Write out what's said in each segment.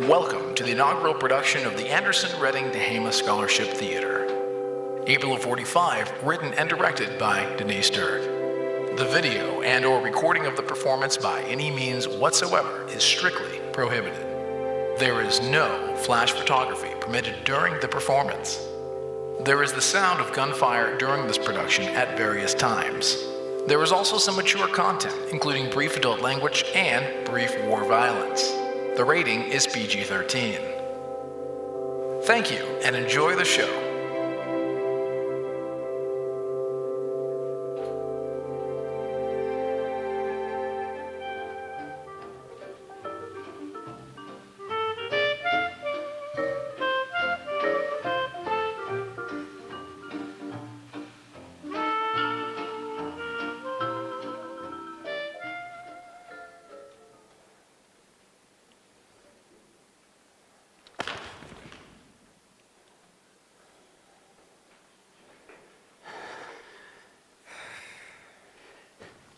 Welcome to the inaugural production of the Anderson Redding Tehama Scholarship Theater. April of 45, written and directed by Denise Dirk. The video and or recording of the performance by any means whatsoever is strictly prohibited. There is no flash photography permitted during the performance. There is the sound of gunfire during this production at various times. There is also some mature content, including brief adult language and brief war violence. The rating is PG-13. Thank you and enjoy the show.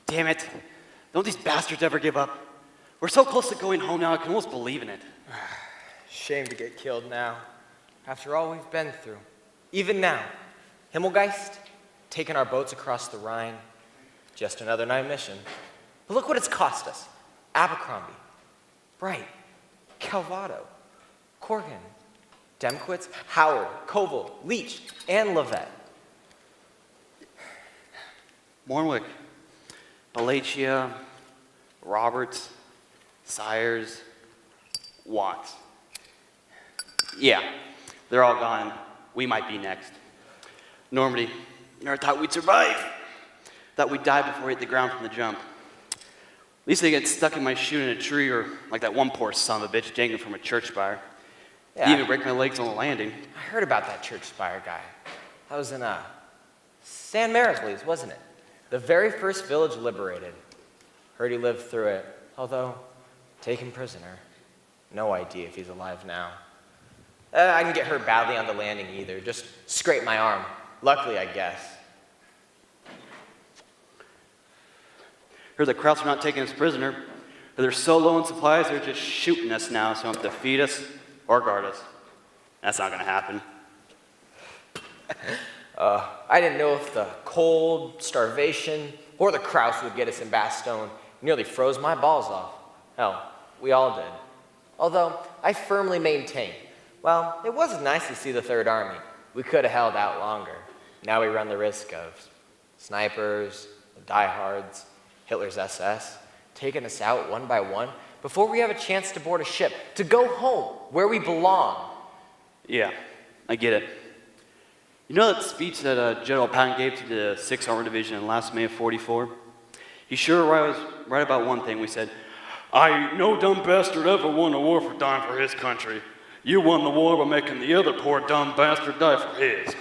Damn it. Don't these bastards ever give up? We're so close to going home now, I can almost believe in it. Shame to get killed now, after all we've been through. Even now, Himmelgeist, taking our boats across the Rhine, just another night mission. But look what it's cost us. Abercrombie, Bright, Calvado, Corgan, Demkowitz, Howard, Koval, Leach, and Levette. Mornwick, Balachia, Roberts, Sires, Watts. Yeah, they're all gone. We might be next. Normandy, never thought we'd survive. Thought we'd die before we hit the ground from the jump. At least they get stuck in my chute in a tree, or like that one poor son of a bitch dangling from a church spire. Yeah. He even break my legs on the landing. I heard about that church spire guy. That was in San Maricles, wasn't it? The very first village liberated. Heard he lived through it, although taken prisoner. No idea if he's alive now. I didn't get hurt badly on the landing either, just scraped my arm. Luckily, I guess. Heard the Krauts are not taking us prisoner, but they're so low in supplies they're just shooting us now, so they don't have to feed us or guard us. That's not gonna happen. I didn't know if the cold, starvation, or the Krauts would get us in Bastogne. Nearly froze my balls off. Hell, we all did. Although, I firmly maintain, well, it was nice to see the Third Army. We could have held out longer. Now we run the risk of snipers, the diehards, Hitler's SS, taking us out one by one before we have a chance to board a ship, to go home, where we belong. Yeah, I get it. You know that speech that General Patton gave to the 6th Armored Division in last May of 44? He sure was right about one thing. We said, no dumb bastard ever won a war for dying for his country. You won the war by making the other poor dumb bastard die for his.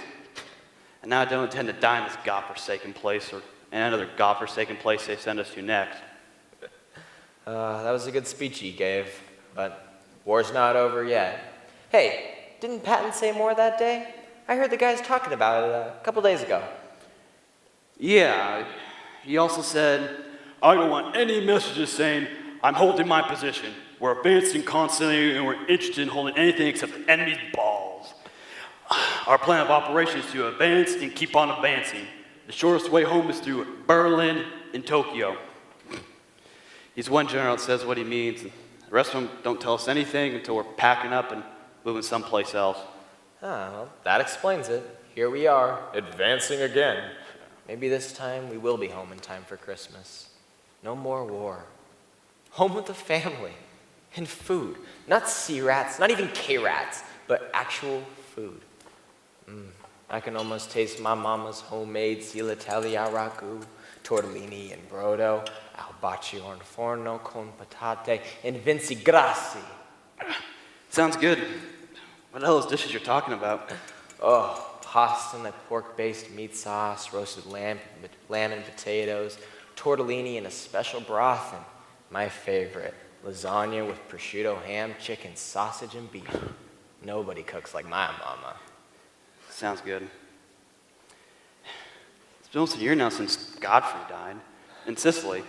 And now I don't intend to die in this godforsaken place or any other godforsaken place they send us to next. That was a good speech he gave, but war's not over yet. Hey, didn't Patton say more that day? I heard the guys talking about it a couple days ago. Yeah, he also said, I don't want any messages saying, I'm holding my position. We're advancing constantly and we're interested in holding anything except the enemy's balls. Our plan of operations is to advance and keep on advancing. The shortest way home is through Berlin and Tokyo. He's one general that says what he means. And the rest of them don't tell us anything until we're packing up and moving someplace else. Well, that explains it. Here we are, advancing again. Maybe this time we will be home in time for Christmas. No more war. Home with the family. And food. Not C-rats, not even K-rats, but actual food. I can almost taste my mama's homemade silatelia ragu, tortellini and brodo, al bacio al forno con patate, and vinci grassi. Sounds good. What are those dishes you're talking about? Oh, pasta and a pork-based meat sauce, roasted lamb and potatoes, tortellini and a special broth, and my favorite, lasagna with prosciutto, ham, chicken, sausage, and beef. Nobody cooks like my mama. Sounds good. It's been almost a year now since Godfrey died in Sicily.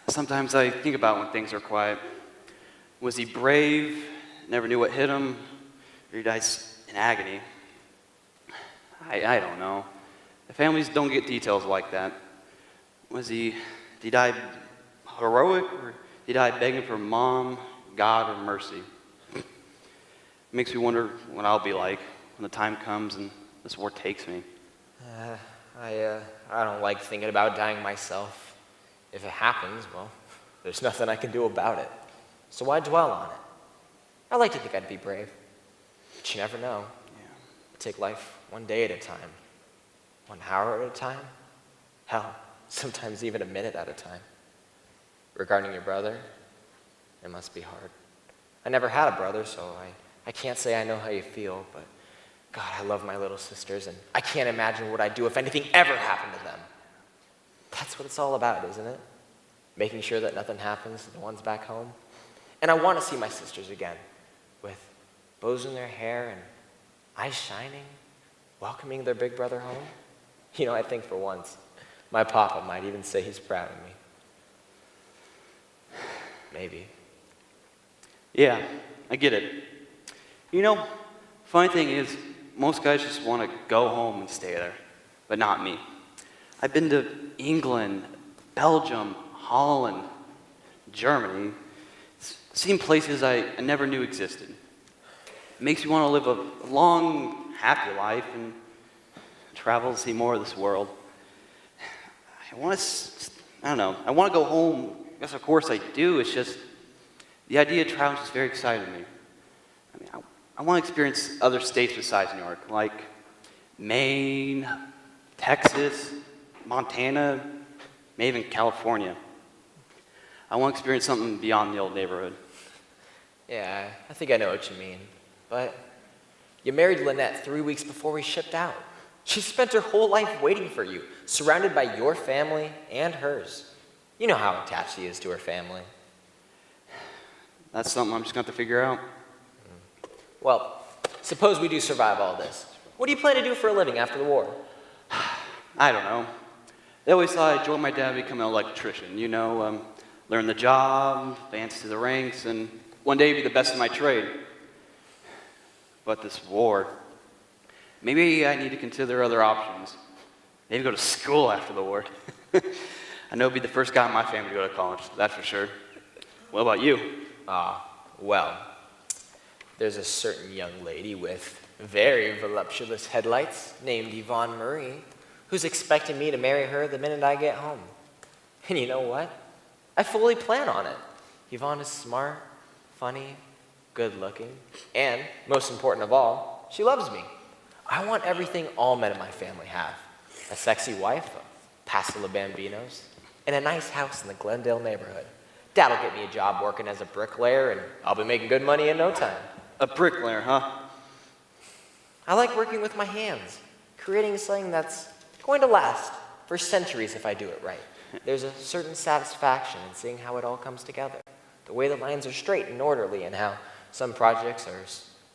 Sometimes I think about when things are quiet. Was he brave, never knew what hit him, or he dies in agony? I don't know. The families don't get details like that. Did he die heroic, or did he die begging for mom, God, or mercy? It makes me wonder what I'll be like when the time comes and this war takes me. I don't like thinking about dying myself. If it happens, well, there's nothing I can do about it. So why dwell on it? I like to think I'd be brave, but you never know. Yeah. Take life one day at a time, 1 hour at a time, hell, sometimes even a minute at a time. Regarding your brother, it must be hard. I never had a brother, so I can't say I know how you feel, but God, I love my little sisters, and I can't imagine what I'd do if anything ever happened to them. That's what it's all about, isn't it? Making sure that nothing happens to the ones back home. And I want to see my sisters again, with bows in their hair and eyes shining, welcoming their big brother home. You know, I think for once, my papa might even say he's proud of me. Maybe. Yeah, I get it. You know, funny thing is, most guys just want to go home and stay there, but not me. I've been to England, Belgium, Holland, Germany, seen places I never knew existed. It makes me want to live a long, happy life and travel to see more of this world. I don't know, I want to go home. Yes, of course I do. It's just, the idea of traveling is just very exciting to me. I mean, I want to experience other states besides New York, like Maine, Texas, Montana, maybe even California. I want to experience something beyond the old neighborhood. Yeah, I think I know what you mean. But you married Lynette 3 weeks before we shipped out. She spent her whole life waiting for you, surrounded by your family and hers. You know how attached she is to her family. That's something I'm just going to have to figure out. Well, suppose we do survive all this. What do you plan to do for a living after the war? I don't know. They always thought I'd join my dad and become an electrician, learn the job, advance to the ranks, and one day be the best in my trade. But this war, maybe I need to consider other options. Maybe go to school after the war. I know I'd be the first guy in my family to go to college, that's for sure. What about you? Well, there's a certain young lady with very voluptuous headlights named Yvonne Marie who's expecting me to marry her the minute I get home. And you know what? I fully plan on it. Yvonne is smart, funny, good-looking, and, most important of all, she loves me. I want everything all men in my family have. A sexy wife, a pastel of Bambinos, and a nice house in the Glendale neighborhood. Dad'll get me a job working as a bricklayer, and I'll be making good money in no time. A bricklayer, huh? I like working with my hands, creating something that's going to last for centuries if I do it right. There's a certain satisfaction in seeing how it all comes together. The way the lines are straight and orderly, and how some projects are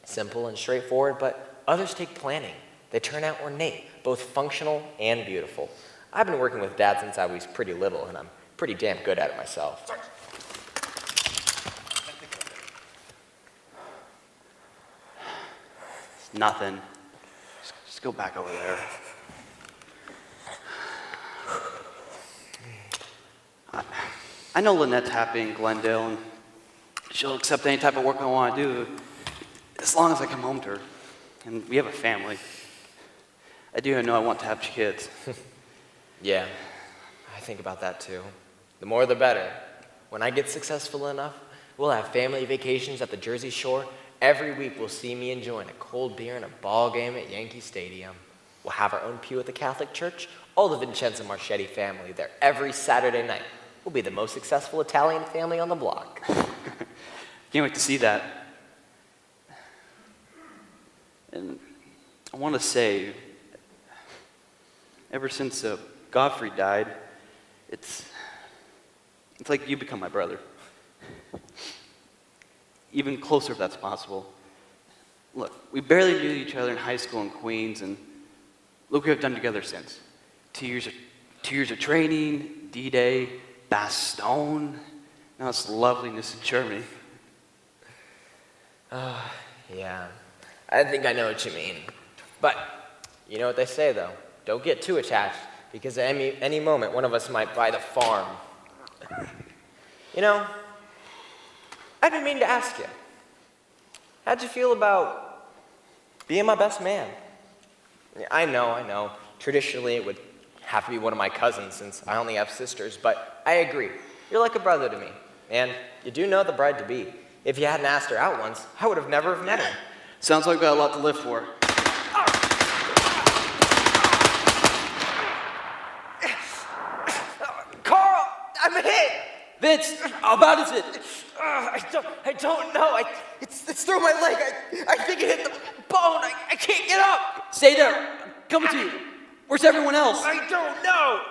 simple and straightforward, but others take planning. They turn out ornate, both functional and beautiful. I've been working with Dad since I was pretty little, and I'm pretty damn good at it myself. It's nothing. Just go back over there. I know Lynette's happy in Glendale, and she'll accept any type of work I want to do, as long as I come home to her. And we have a family. I do know I want to have kids. Yeah, I think about that too. The more the better. When I get successful enough, we'll have family vacations at the Jersey Shore. Every week we'll see me enjoying a cold beer and a ball game at Yankee Stadium. We'll have our own pew at the Catholic Church. All the Vincenzo Marchetti family there every Saturday night. We'll be the most successful Italian family on the block. Can't wait to see that. And I want to say, ever since Godfrey died, it's like you become my brother. Even closer if that's possible. Look, we barely knew each other in high school in Queens, and look what we've done together since. 2 years of training, D-Day, Bastogne, now it's loveliness in Germany. Yeah, I think I know what you mean. But you know what they say, though. Don't get too attached, because at any moment, one of us might buy the farm. You know, I've been meaning to ask you. How'd you feel about being my best man? I know. Traditionally, it would have to be one of my cousins, since I only have sisters, but I agree. You're like a brother to me. And you do know the bride-to-be. If you hadn't asked her out once, I would have never have met her. Sounds like we got a lot to live for. Carl, I'm hit! Vince, how bad is it? I don't know. It's through my leg. I think it hit the bone. I can't get up. Stay there. I'm coming to you. Where's everyone else? I don't know.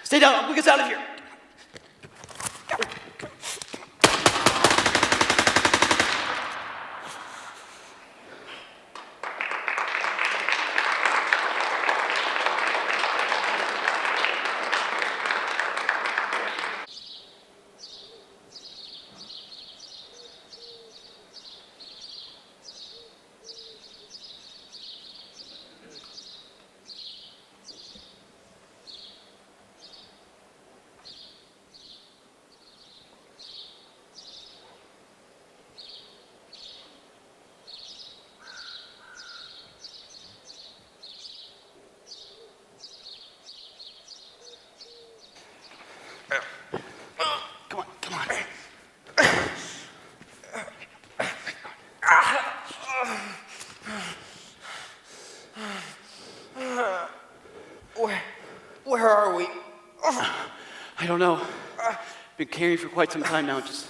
Stay down. I'll get us out of here. Come on. Where are we? I don't know. Been carrying for quite some time now. Just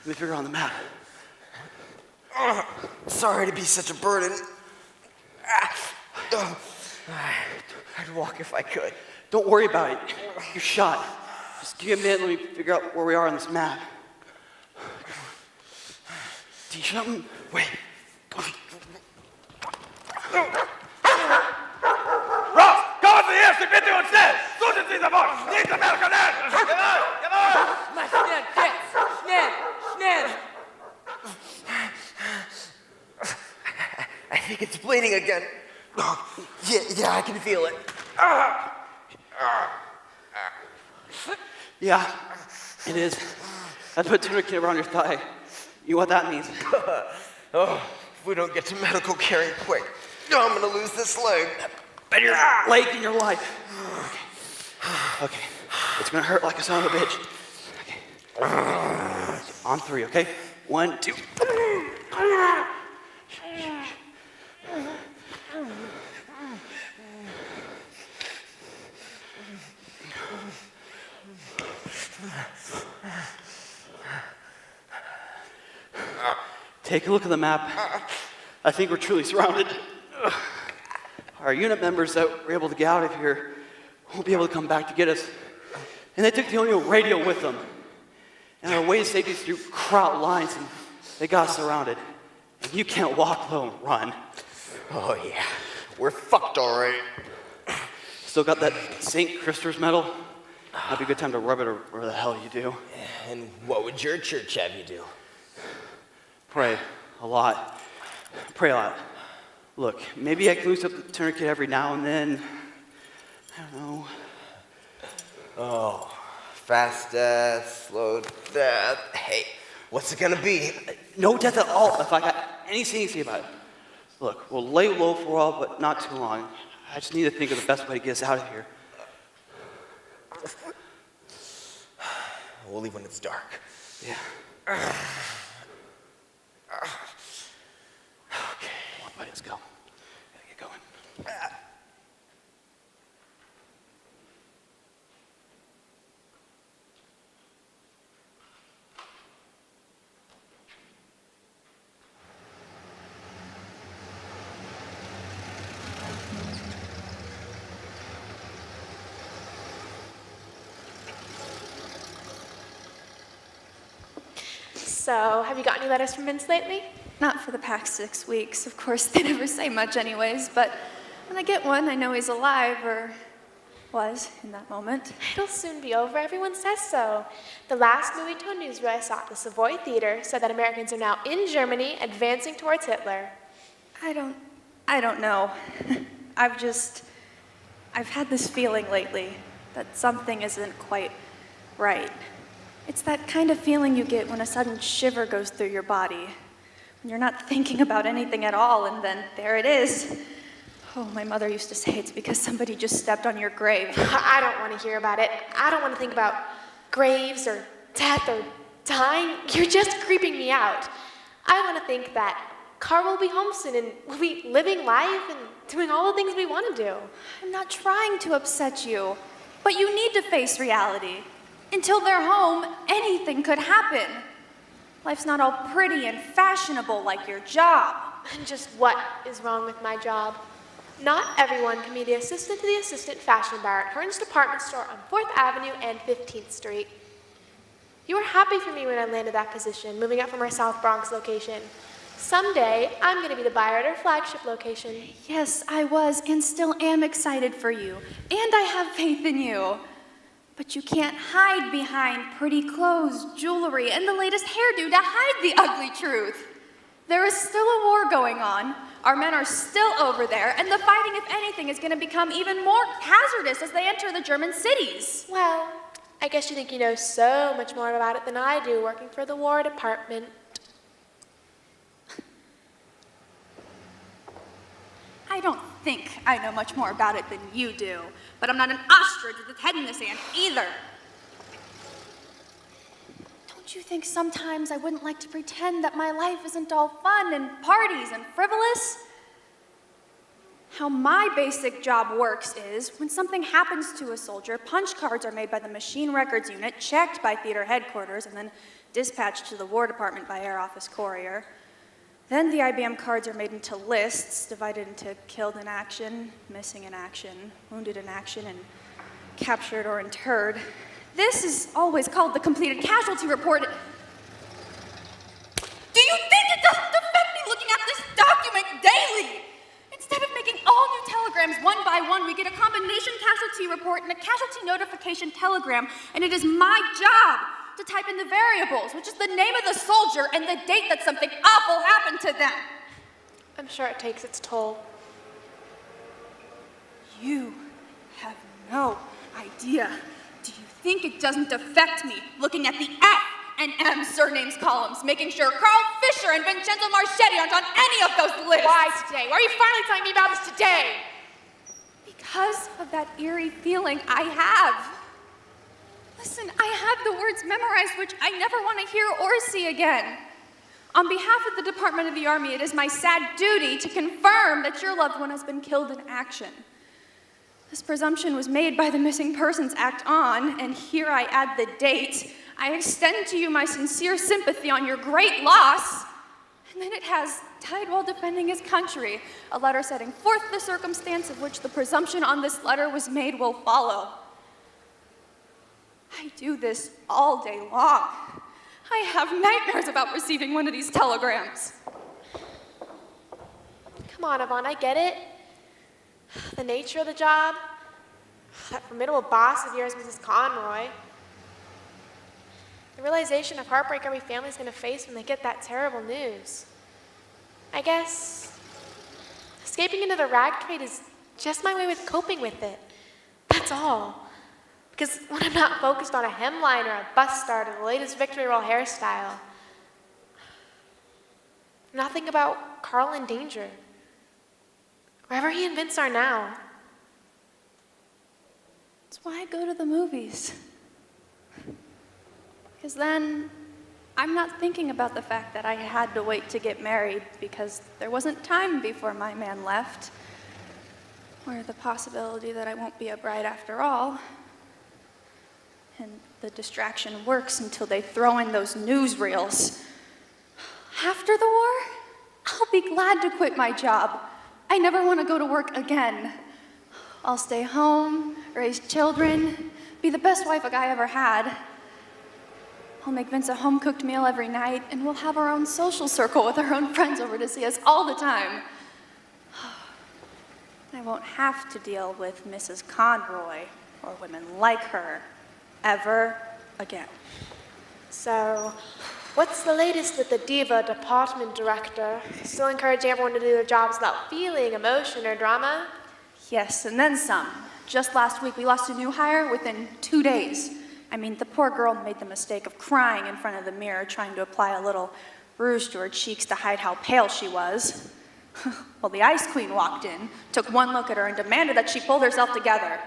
let me figure out on the map. Sorry to be such a burden. I'd walk if I could. Don't worry about it. You're shot. Just give me a minute. Let me figure out where we are on this map. Do something? Wait. Ross, go to the SCP instead! Слушайте за бок! Не за мерканет! Mas schnell, jetzt! Schnell! I think it's bleeding again. Yeah, I can feel it. Yeah, it is. I put a tourniquet around your thigh. You know what that means? If we don't get to medical care quick, I'm gonna lose this leg. Better your leg in your life. Okay. It's gonna hurt like a son of a bitch. Okay. On three, okay? 1, 2. Take a look at the map. I think we're truly surrounded. Our unit members that were able to get out of here won't be able to come back to get us. And they took the only radio with them. And our way to safety is through kraut lines, and they got us surrounded. And you can't walk, let alone run. Oh yeah, we're fucked all right. Still got that St. Christopher's medal? That'd be a good time to rub it or whatever the hell you do. And what would your church have you do? Pray a lot. Pray a lot. Look, maybe I can loose up the tourniquet every now and then. I don't know. Oh, fast death, slow death. Hey, what's it gonna be? No death at all, if I got anything to say about it. Look, we'll lay low for a while, but not too long. I just need to think of the best way to get us out of here. We'll leave when it's dark. Yeah. Okay, one way, let's go. Gotta get going. So, have you got any letters from Vince lately? Not for the past 6 weeks. Of course, they never say much anyways, but when I get one, I know he's alive, or was in that moment. It'll soon be over. Everyone says so. The last movie to a newsreel I saw at the Savoy Theater said that Americans are now in Germany advancing towards Hitler. I don't know. I've had this feeling lately that something isn't quite right. It's that kind of feeling you get when a sudden shiver goes through your body, when you're not thinking about anything at all, and then there it is. Oh, my mother used to say it's because somebody just stepped on your grave. I don't want to hear about it. I don't want to think about graves or death or dying. You're just creeping me out. I want to think that Carl will be home soon and we'll be living life and doing all the things we want to do. I'm not trying to upset you, but you need to face reality. Until they're home, anything could happen. Life's not all pretty and fashionable like your job. And just what is wrong with my job? Not everyone can be the assistant to the assistant fashion bar at Hearn's department store on 4th Avenue and 15th Street. You were happy for me when I landed that position, moving up from our South Bronx location. Someday, I'm going to be the buyer at our flagship location. Yes, I was and still am excited for you. And I have faith in you. But you can't hide behind pretty clothes, jewelry, and the latest hairdo to hide the ugly truth. There is still a war going on. Our men are still over there, and the fighting, if anything, is going to become even more hazardous as they enter the German cities. Well, I guess you think you know so much more about it than I do, working for the War Department. I don't think I know much more about it than you do, but I'm not an ostrich with its head in the sand either. Don't you think sometimes I wouldn't like to pretend that my life isn't all fun and parties and frivolous? How my basic job works is, when something happens to a soldier, punch cards are made by the machine records unit, checked by theater headquarters, and then dispatched to the War Department by air office courier. Then the IBM cards are made into lists, divided into killed in action, missing in action, wounded in action, and captured or interred. This is always called the completed casualty report. Do you think it doesn't affect me looking at this document daily? Instead of making all new telegrams one by one, we get a combination casualty report and a casualty notification telegram, and it is my job to type in the variables, which is the name of the soldier and the date that something awful happened to them. I'm sure it takes its toll. You have no idea. Do you think it doesn't affect me looking at the F and M surnames columns, making sure Carl Fisher and Vincenzo Marchetti aren't on any of those lists? Why today? Why are you finally telling me about this today? Because of that eerie feeling I have. Listen, I have the words memorized which I never want to hear or see again. On behalf of the Department of the Army, it is my sad duty to confirm that your loved one has been killed in action. This presumption was made by the Missing Persons Act on, and here I add the date. I extend to you my sincere sympathy on your great loss. And then it has, died while defending his country, a letter setting forth the circumstance of which the presumption on this letter was made will follow. I do this all day long. I have nightmares about receiving one of these telegrams. Come on, Yvonne, I get it. The nature of the job, that formidable boss of yours, Mrs. Conroy. The realization of heartbreak every family's going to face when they get that terrible news. I guess escaping into the rag trade is just my way of coping with it. That's all. Because when I'm not focused on a hemline or a bust start or the latest Victory Roll hairstyle, I'm not thinking about Carl in danger. Wherever he and Vince are now. That's why I go to the movies. Because then I'm not thinking about the fact that I had to wait to get married because there wasn't time before my man left, or the possibility that I won't be a bride after all. And the distraction works until they throw in those newsreels. After the war, I'll be glad to quit my job. I never want to go to work again. I'll stay home, raise children, be the best wife a guy ever had. I'll make Vince a home-cooked meal every night, and we'll have our own social circle with our own friends over to see us all the time. I won't have to deal with Mrs. Conroy or women like her ever again. So, what's the latest with the diva department director? Still encouraging everyone to do their jobs without feeling, emotion, or drama? Yes, and then some. Just last week, we lost a new hire within 2 days. I mean, the poor girl made the mistake of crying in front of the mirror, trying to apply a little rouge to her cheeks to hide how pale she was. Well, the Ice Queen walked in, took one look at her, and demanded that she pull herself together.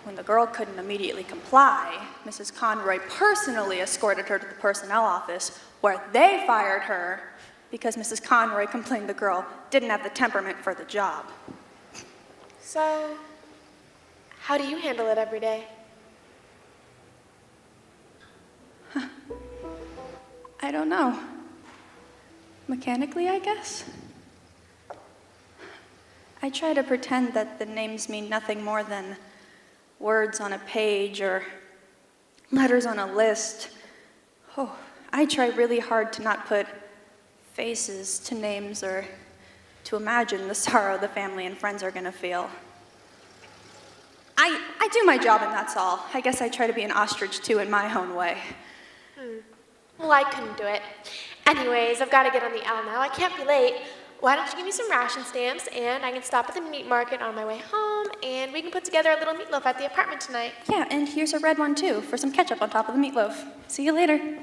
When the girl couldn't immediately comply, Mrs. Conroy personally escorted her to the personnel office, where they fired her because Mrs. Conroy complained the girl didn't have the temperament for the job. So, how do you handle it every day? I don't know. Mechanically, I guess? I try to pretend that the names mean nothing more than words on a page or letters on a list. Oh, I try really hard to not put faces to names or to imagine the sorrow the family and friends are gonna feel. I do my job and that's all. I guess I try to be an ostrich too in my own way. Well, I couldn't do it. Anyways, I've got to get on the L now. I can't be late. Why don't you give me some ration stamps, and I can stop at the meat market on my way home, and we can put together a little meatloaf at the apartment tonight. Yeah, and here's a red one too, for some ketchup on top of the meatloaf. See you later.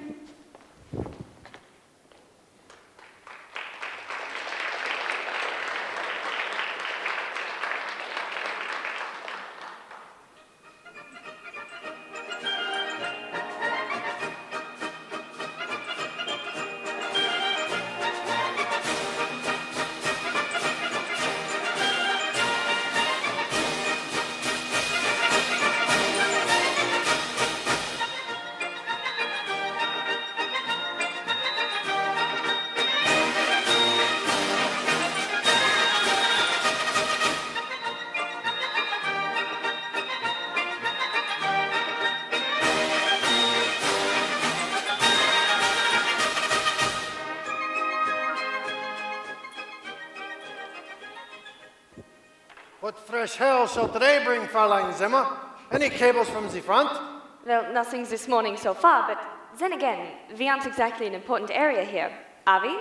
What fresh hell shall today bring, Fräulein Zimmer? Any cables from the front? Well, nothing this morning so far, but then again, we aren't exactly an important area here, are we?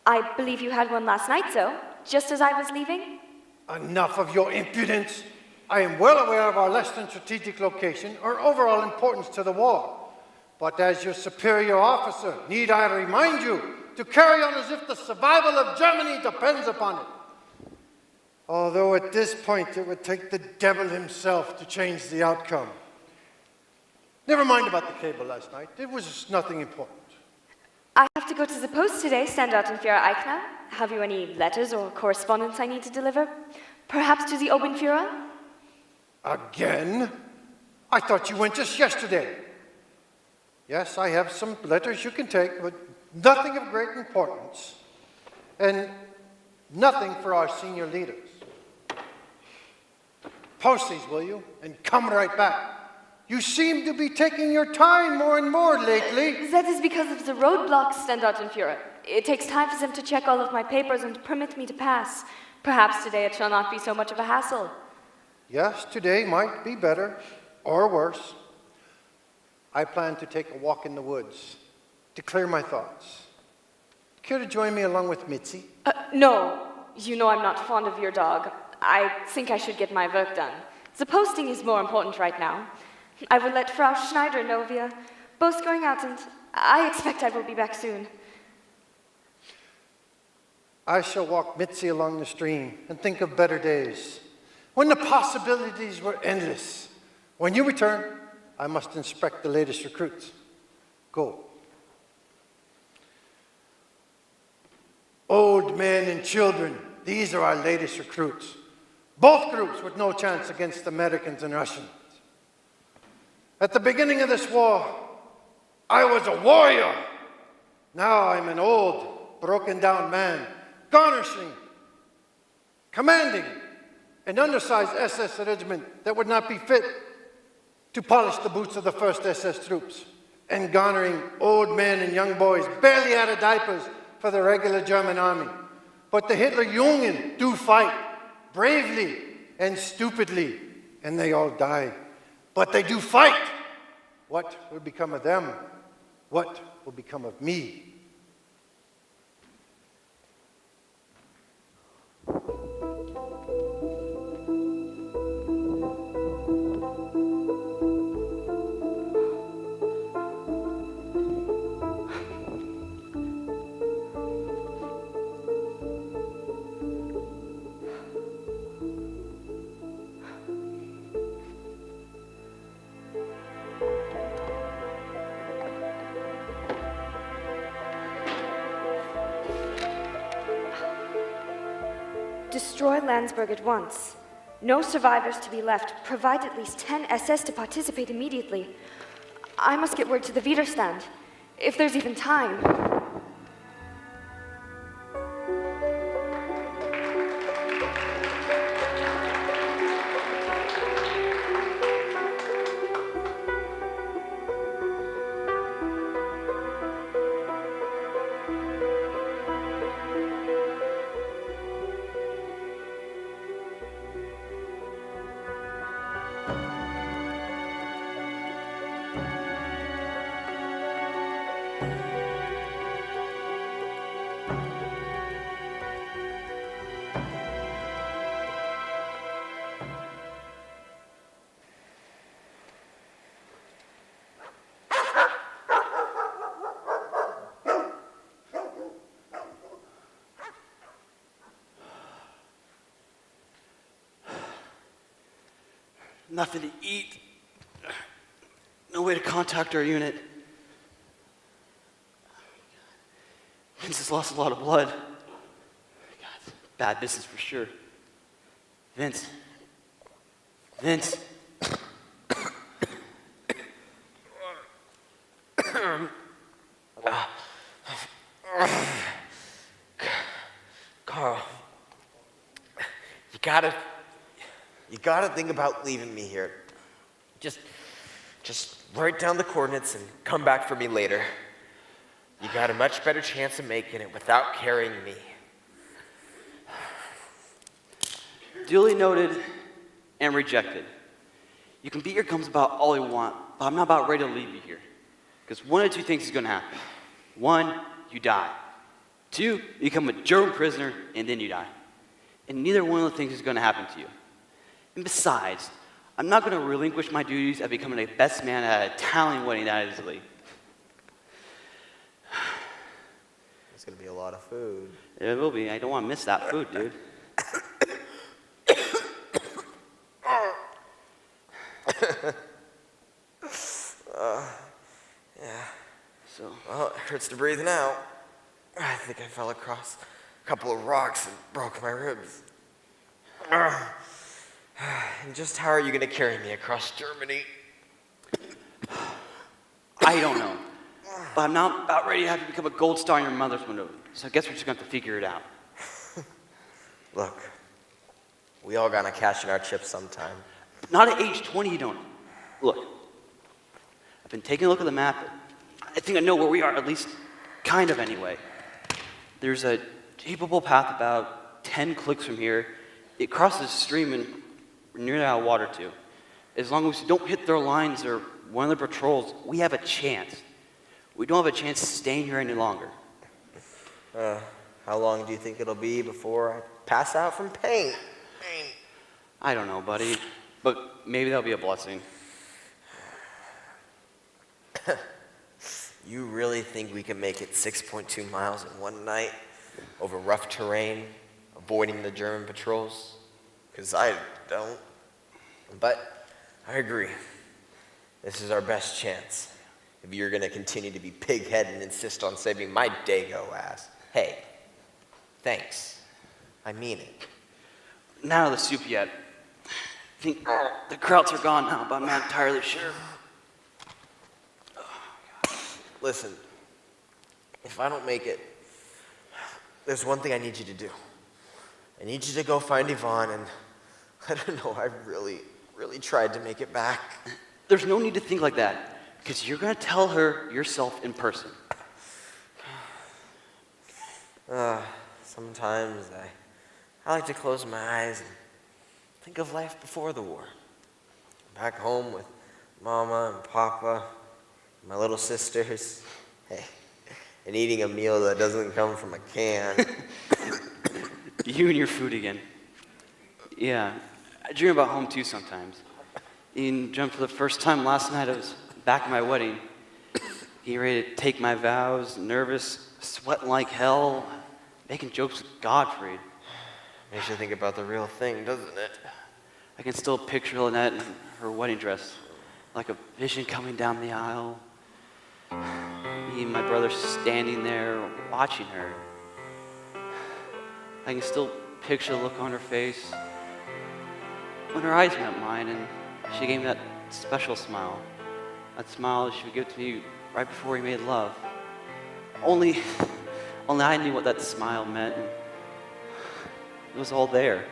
I believe you had one last night, though, just as I was leaving. Enough of your impudence. I am well aware of our less than strategic location or overall importance to the war. But as your superior officer, need I remind you to carry on as if the survival of Germany depends upon it. Although at this point it would take the devil himself to change the outcome. Never mind about the cable last night. It was nothing important. I have to go to the post today, Standartenführer Eichner. Have you any letters or correspondence I need to deliver? Perhaps to the Oberführer? Again? I thought you went just yesterday. Yes, I have some letters you can take, but nothing of great importance. And nothing for our senior leaders. Post these, will you? And come right back. You seem to be taking your time more and more lately. That is because of the roadblocks, Standartenführer. It takes time for them to check all of my papers and permit me to pass. Perhaps today it shall not be so much of a hassle. Yes, today might be better or worse. I plan to take a walk in the woods to clear my thoughts. Care to join me along with Mitzi? No. You know I'm not fond of your dog. I think I should get my work done. The posting is more important right now. I will let Frau Schneider know we are both going out, and I expect I will be back soon. I shall walk Mitzi along the stream and think of better days, when the possibilities were endless. When you return, I must inspect the latest recruits. Go. Old men and children, these are our latest recruits. Both groups with no chance against Americans and Russians. At the beginning of this war, I was a warrior. Now I'm an old, broken down man, garnishing, commanding an undersized SS regiment that would not be fit to polish the boots of the first SS troops, and garnering old men and young boys barely out of diapers for the regular German army. But the Hitler Jungen do fight bravely and stupidly, and they all die. But they do fight. What will become of them? What will become of me? Destroy Landsberg at once. No survivors to be left. Provide at least 10 SS to participate immediately. I must get word to the Widerstand, if there's even time. Nothing to eat. No way to contact our unit. Vince has lost a lot of blood. God, bad business for sure. Vince. Vince. Carl, you gotta think about leaving me here. Just write down the coordinates and come back for me later. You got a much better chance of making it without carrying me. Duly noted and rejected. You can beat your gums about all you want, but I'm not about ready to leave you here. Because one of two things is going to happen. One, you die. Two, you become a German prisoner, and then you die. And neither one of the things is going to happen to you. And besides, I'm not going to relinquish my duties at becoming the best man at an Italian wedding that easily. It's going to be a lot of food. It will be. I don't want to miss that food, dude. Yeah. So, Well, it hurts to breathe now. I think I fell across a couple of rocks and broke my ribs. And just how are you going to carry me across Germany? I don't know. But I'm not about ready to have you become a gold star in your mother's window. So I guess we're just going to have to figure it out. Look, we all got to cash in our chips sometime. Not at age 20, you don't. Look, I've been taking a look at the map. I think I know where we are, at least kind of anyway. There's a jeepable path about 10 clicks from here. It crosses a stream and we're nearly out of water too. As long as we don't hit their lines or one of the patrols, we have a chance. We don't have a chance staying here any longer. How long do you think it'll be before I pass out from pain? I don't know, buddy, but maybe that'll be a blessing. You really think we can make it 6.2 miles in one night over rough terrain, avoiding the German patrols? Because I don't. But I agree. This is our best chance. If you're going to continue to be pig-headed and insist on saving my Dago ass, hey, thanks. I mean it. Not out of the soup yet. I think the krauts are gone now, but I'm not entirely sure. Listen, if I don't make it, there's one thing I need you to do. I need you to go find Yvonne, and I don't know, I really tried to make it back. There's no need to think like that, because you're going to tell her yourself in person. Sometimes I like to close my eyes and think of life before the war. Back home with Mama and Papa, my little sisters, hey, and eating a meal that doesn't come from a can. You and your food again. Yeah, I dream about home too sometimes. Ian jumped for the first time last night. I was back at my wedding. Getting ready to take my vows, nervous, sweating like hell, making jokes with Godfrey. Makes you think about the real thing, doesn't it? I can still picture Lynette in her wedding dress, like a vision coming down the aisle. Me and my brother standing there watching her. I can still picture the look on her face when her eyes met mine and she gave me that special smile. That smile she would give to me right before we made love. Only I knew what that smile meant. And it was all there.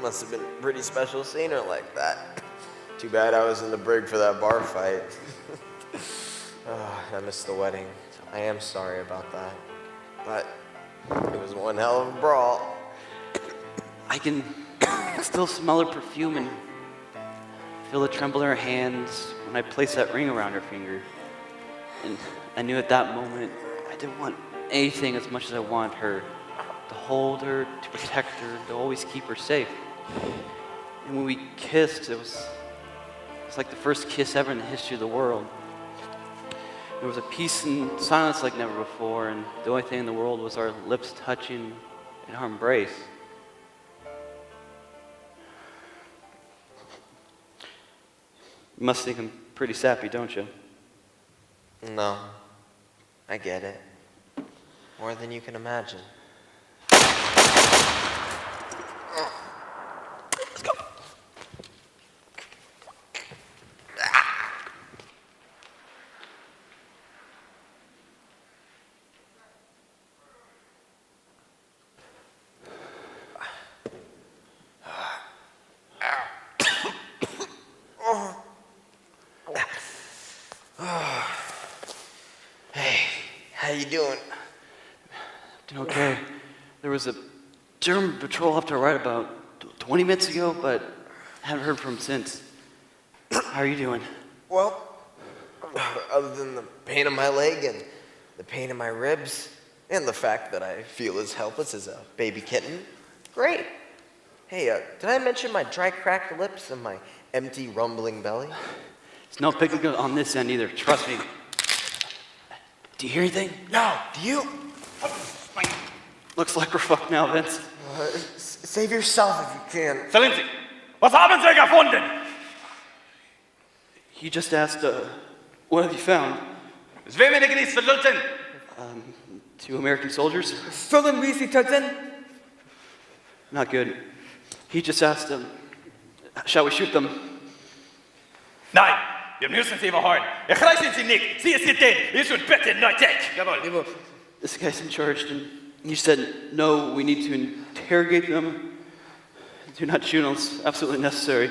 Must have been pretty special seeing her like that. Too bad I was in the brig for that bar fight. I missed the wedding. I am sorry about that. But it was one hell of a brawl. I can still smell her perfume and feel the tremble in her hands when I placed that ring around her finger. And I knew at that moment I didn't want anything as much as I wanted her. To hold her, to protect her, to always keep her safe. And when we kissed, it was like the first kiss ever in the history of the world. There was a peace and silence like never before, and the only thing in the world was our lips touching and our embrace. You must think I'm pretty sappy, don't you? No, I get it. More than you can imagine. Let's go. Hey, how you doing? Doing okay. There was a German patrol up to our right about 20 minutes ago, but I haven't heard from him since. How are you doing? Well, other than the pain in my leg and the pain in my ribs, and the fact that I feel as helpless as a baby kitten, great. Hey, did I mention my dry, cracked lips and my empty, rumbling belly? It's no picnic on this end either, trust me. Do you hear anything? No, do you? Looks like we're fucked now, Vince. Save yourself if you can. Excellency, was haben Sie gefunden? He just asked, what have you found? Z wem je genießt verlulten? 2 American soldiers? Sollen wir sie töten? Not good. He just asked, shall we shoot them? Nein, wir müssen sie überholen. Erreichen Sie nicht. Sie ist getan. Wir sind bitte nötig. Jawohl. This guy's in charge, and he said, no, we need to interrogate them. Do not shoot unless absolutely necessary.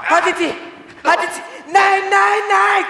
Haltet sie! Haltet sie! Nein, nein, nein!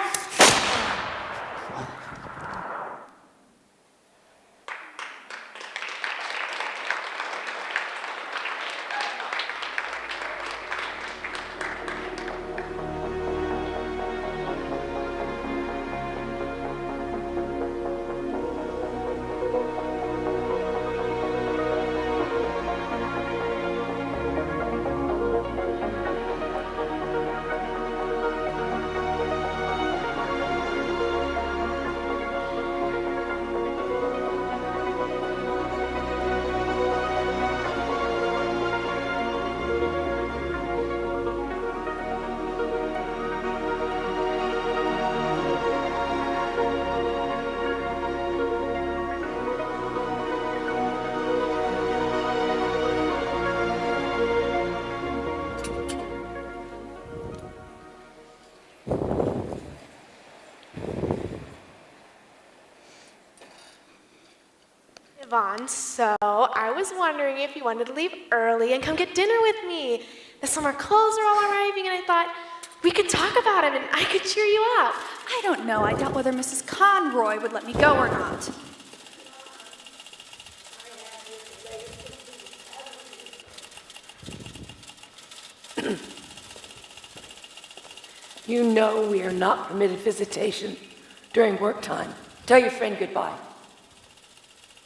Vaughn, so I was wondering if you wanted to leave early and come get dinner with me. The summer clothes are all arriving, and I thought we could talk about them and I could cheer you up. I don't know. I doubt whether Mrs. Conroy would let me go or not. You know we are not permitted visitation during work time. Tell your friend goodbye.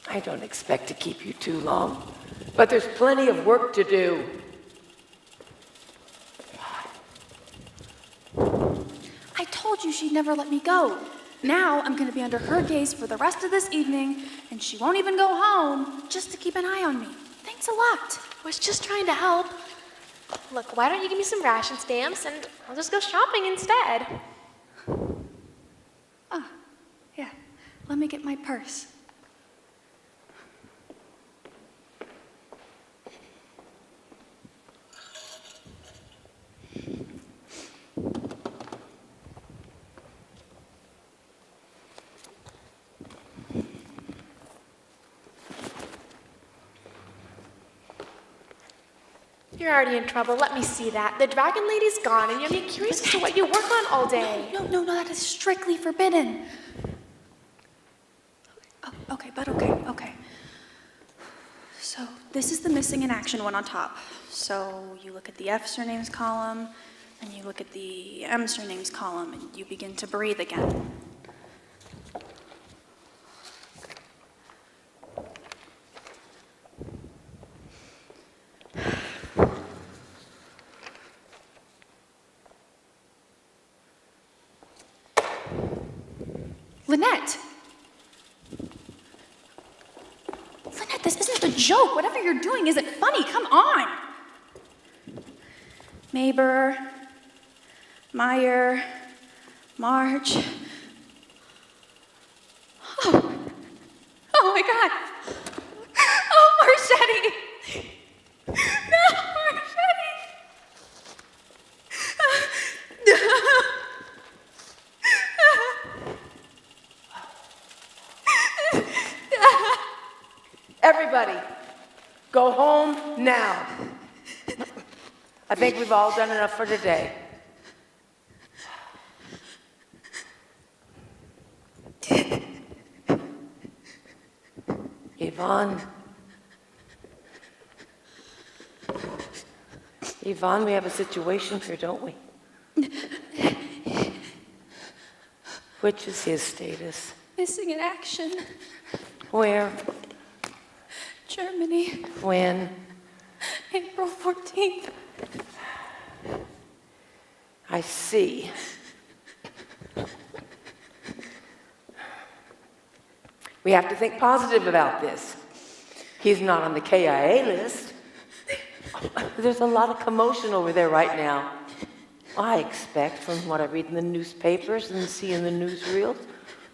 I don't expect to keep you too long, but there's plenty of work to do. I told you she'd never let me go. Now I'm going to be under her gaze for the rest of this evening, and she won't even go home just to keep an eye on me. Thanks a lot. I was just trying to help. Look, why don't you give me some ration stamps and I'll just go shopping instead. Oh, yeah. Let me get my purse. You're already in trouble. Let me see that. The dragon lady's gone, and you're being curious as to what you work on all day. No, that is strictly forbidden. Oh, okay. So this is the missing in action one on top. So you look at the F surnames column, and you look at the M surnames column, and you begin to breathe again. Lynette, this isn't a joke. Whatever you're doing isn't funny. Come on. Maber, Meyer, March. Oh my God. Oh, Marchetti. No, Marchetti. Everybody, go home now. I think we've all done enough for today. Yvonne. Yvonne, we have a situation here, don't we? Which is his status? Missing in action. Where? Germany. When? April 14th. I see. We have to think positive about this. He's not on the KIA list. There's a lot of commotion over there right now. I expect, from what I read in the newspapers and see in the newsreels,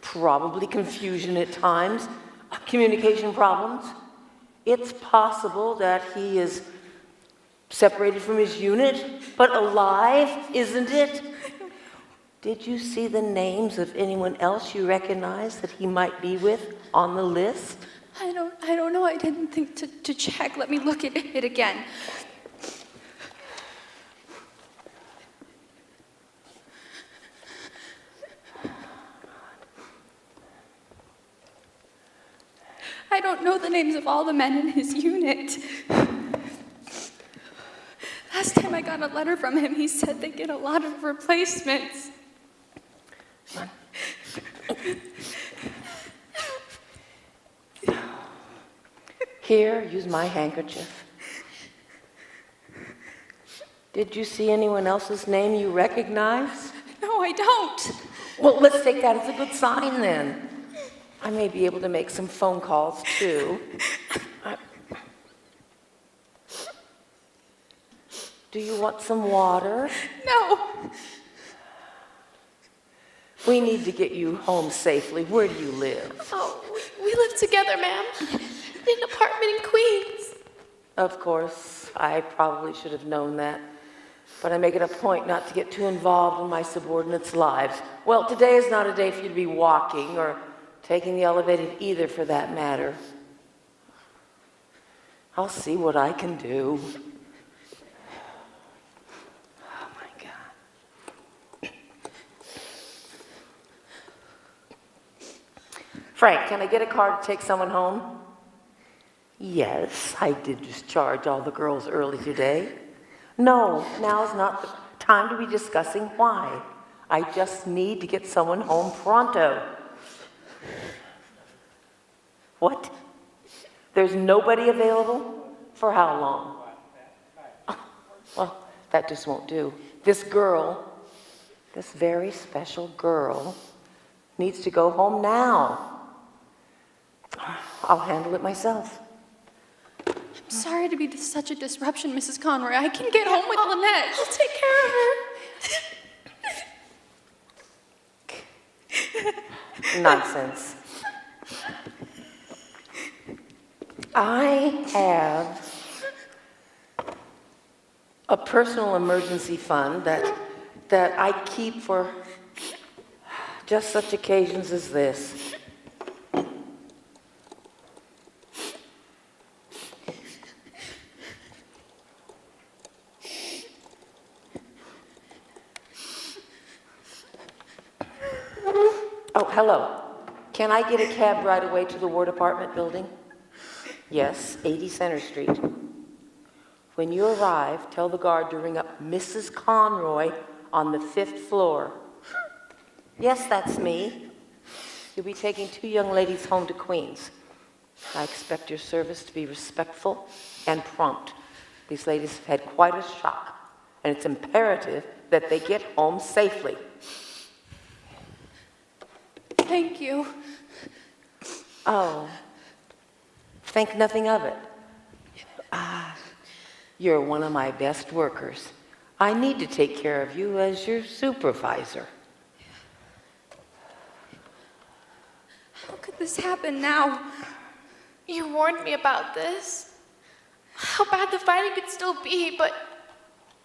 probably confusion at times, communication problems. It's possible that he is separated from his unit, but alive, isn't it? Did you see the names of anyone else you recognize that he might be with on the list? I don't know. I didn't think to check. Let me look at it again. I don't know the names of all the men in his unit. Last time I got a letter from him, he said they get a lot of replacements. Here, use my handkerchief. Did you see anyone else's name you recognize? No, I don't. Well, let's take that as a good sign then. I may be able to make some phone calls too. Do you want some water? No. We need to get you home safely. Where do you live? Oh, we live together, ma'am. In an apartment in Queens. Of course, I probably should have known that. But I make it a point not to get too involved in my subordinates' lives. Well, today is not a day for you to be walking or taking the elevated either, for that matter. I'll see what I can do. Oh my God. Frank, can I get a car to take someone home? Yes, I did discharge all the girls early today. No, now's not the time to be discussing why. I just need to get someone home pronto. What? There's nobody available? For how long? Oh, well, that just won't do. This girl, this very special girl, needs to go home now. I'll handle it myself. I'm sorry to be such a disruption, Mrs. Conroy. I can get home with Lynette. I'll take care of her. Nonsense. I have a personal emergency fund that I keep for just such occasions as this. Oh, hello. Can I get a cab right away to the War Department building? Yes, 80 Center Street. When you arrive, tell the guard to ring up Mrs. Conroy on the 5th floor. Yes, that's me. You'll be taking 2 young ladies home to Queens. I expect your service to be respectful and prompt. These ladies have had quite a shock, and it's imperative that they get home safely. Thank you. Oh, think nothing of it. You're one of my best workers. I need to take care of you as your supervisor. How could this happen now? You warned me about this. How bad the fighting could still be, but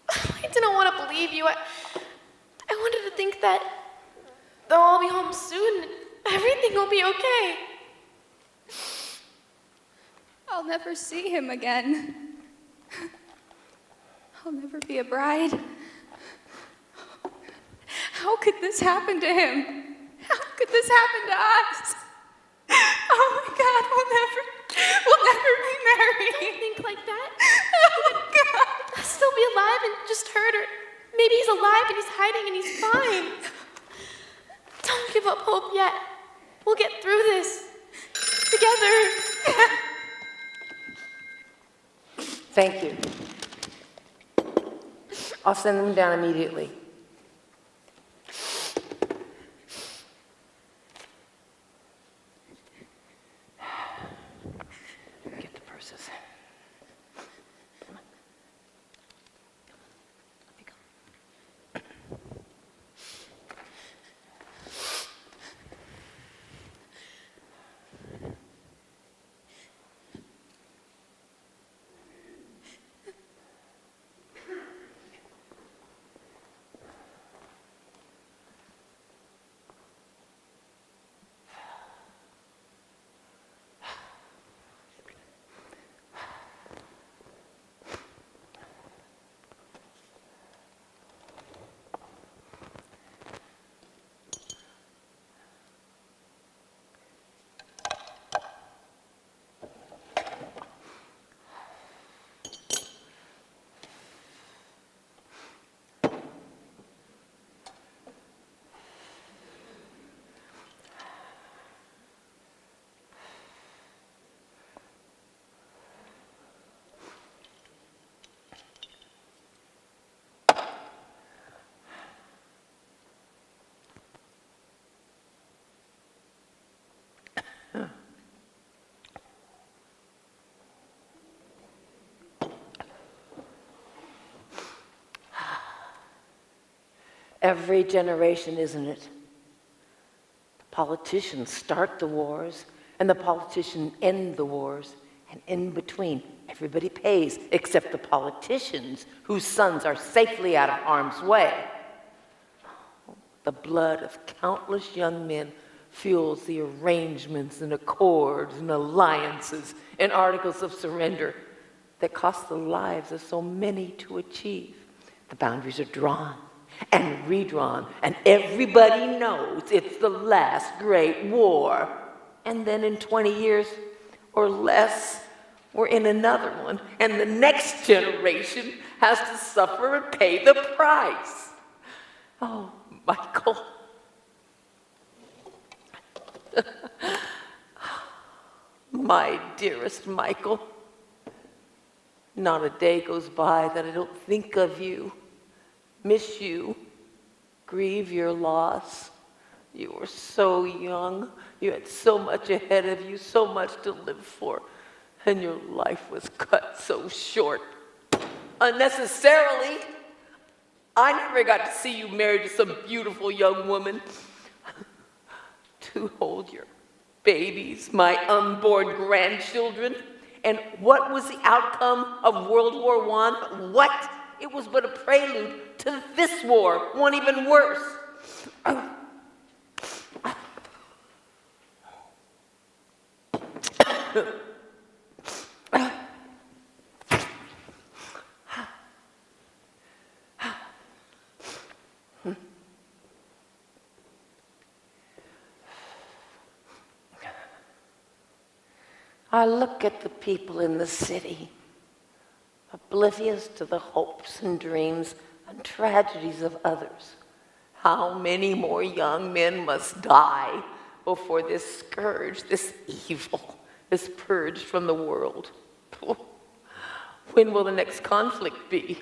I didn't want to believe you. I wanted to think that they'll all be home soon and everything will be okay. I'll never see him again. I'll never be a bride. How could this happen to him? How could this happen to us? Oh my God, we'll never be married. Don't think like that. Oh God. He'll still be alive and just hurt, or maybe he's alive and he's hiding and he's fine. Don't give up hope yet. We'll get through this together. Thank you. I'll send them down immediately. Get the purses. Come on. Let me go. Every generation, isn't it? The politicians start the wars, and the politicians end the wars, and in between, everybody pays, except the politicians whose sons are safely out of harm's way. The blood of countless young men fuels the arrangements and accords and alliances and articles of surrender that cost the lives of so many to achieve. The boundaries are drawn and redrawn, and everybody knows it's the last great war. And then in 20 years or less, we're in another one, and the next generation has to suffer and pay the price. Oh, Michael. My dearest Michael, not a day goes by that I don't think of you, miss you, grieve your loss. You were so young. You had so much ahead of you, so much to live for, and your life was cut so short. Unnecessarily. I never got to see you married to some beautiful young woman to hold your babies, my unborn grandchildren. And what was the outcome of World War I? What? It was but a prelude to this war, one even worse. I look at the people in the city, oblivious to the hopes and dreams and tragedies of others. How many more young men must die before this scourge, this evil, is purged from the world? When will the next conflict be?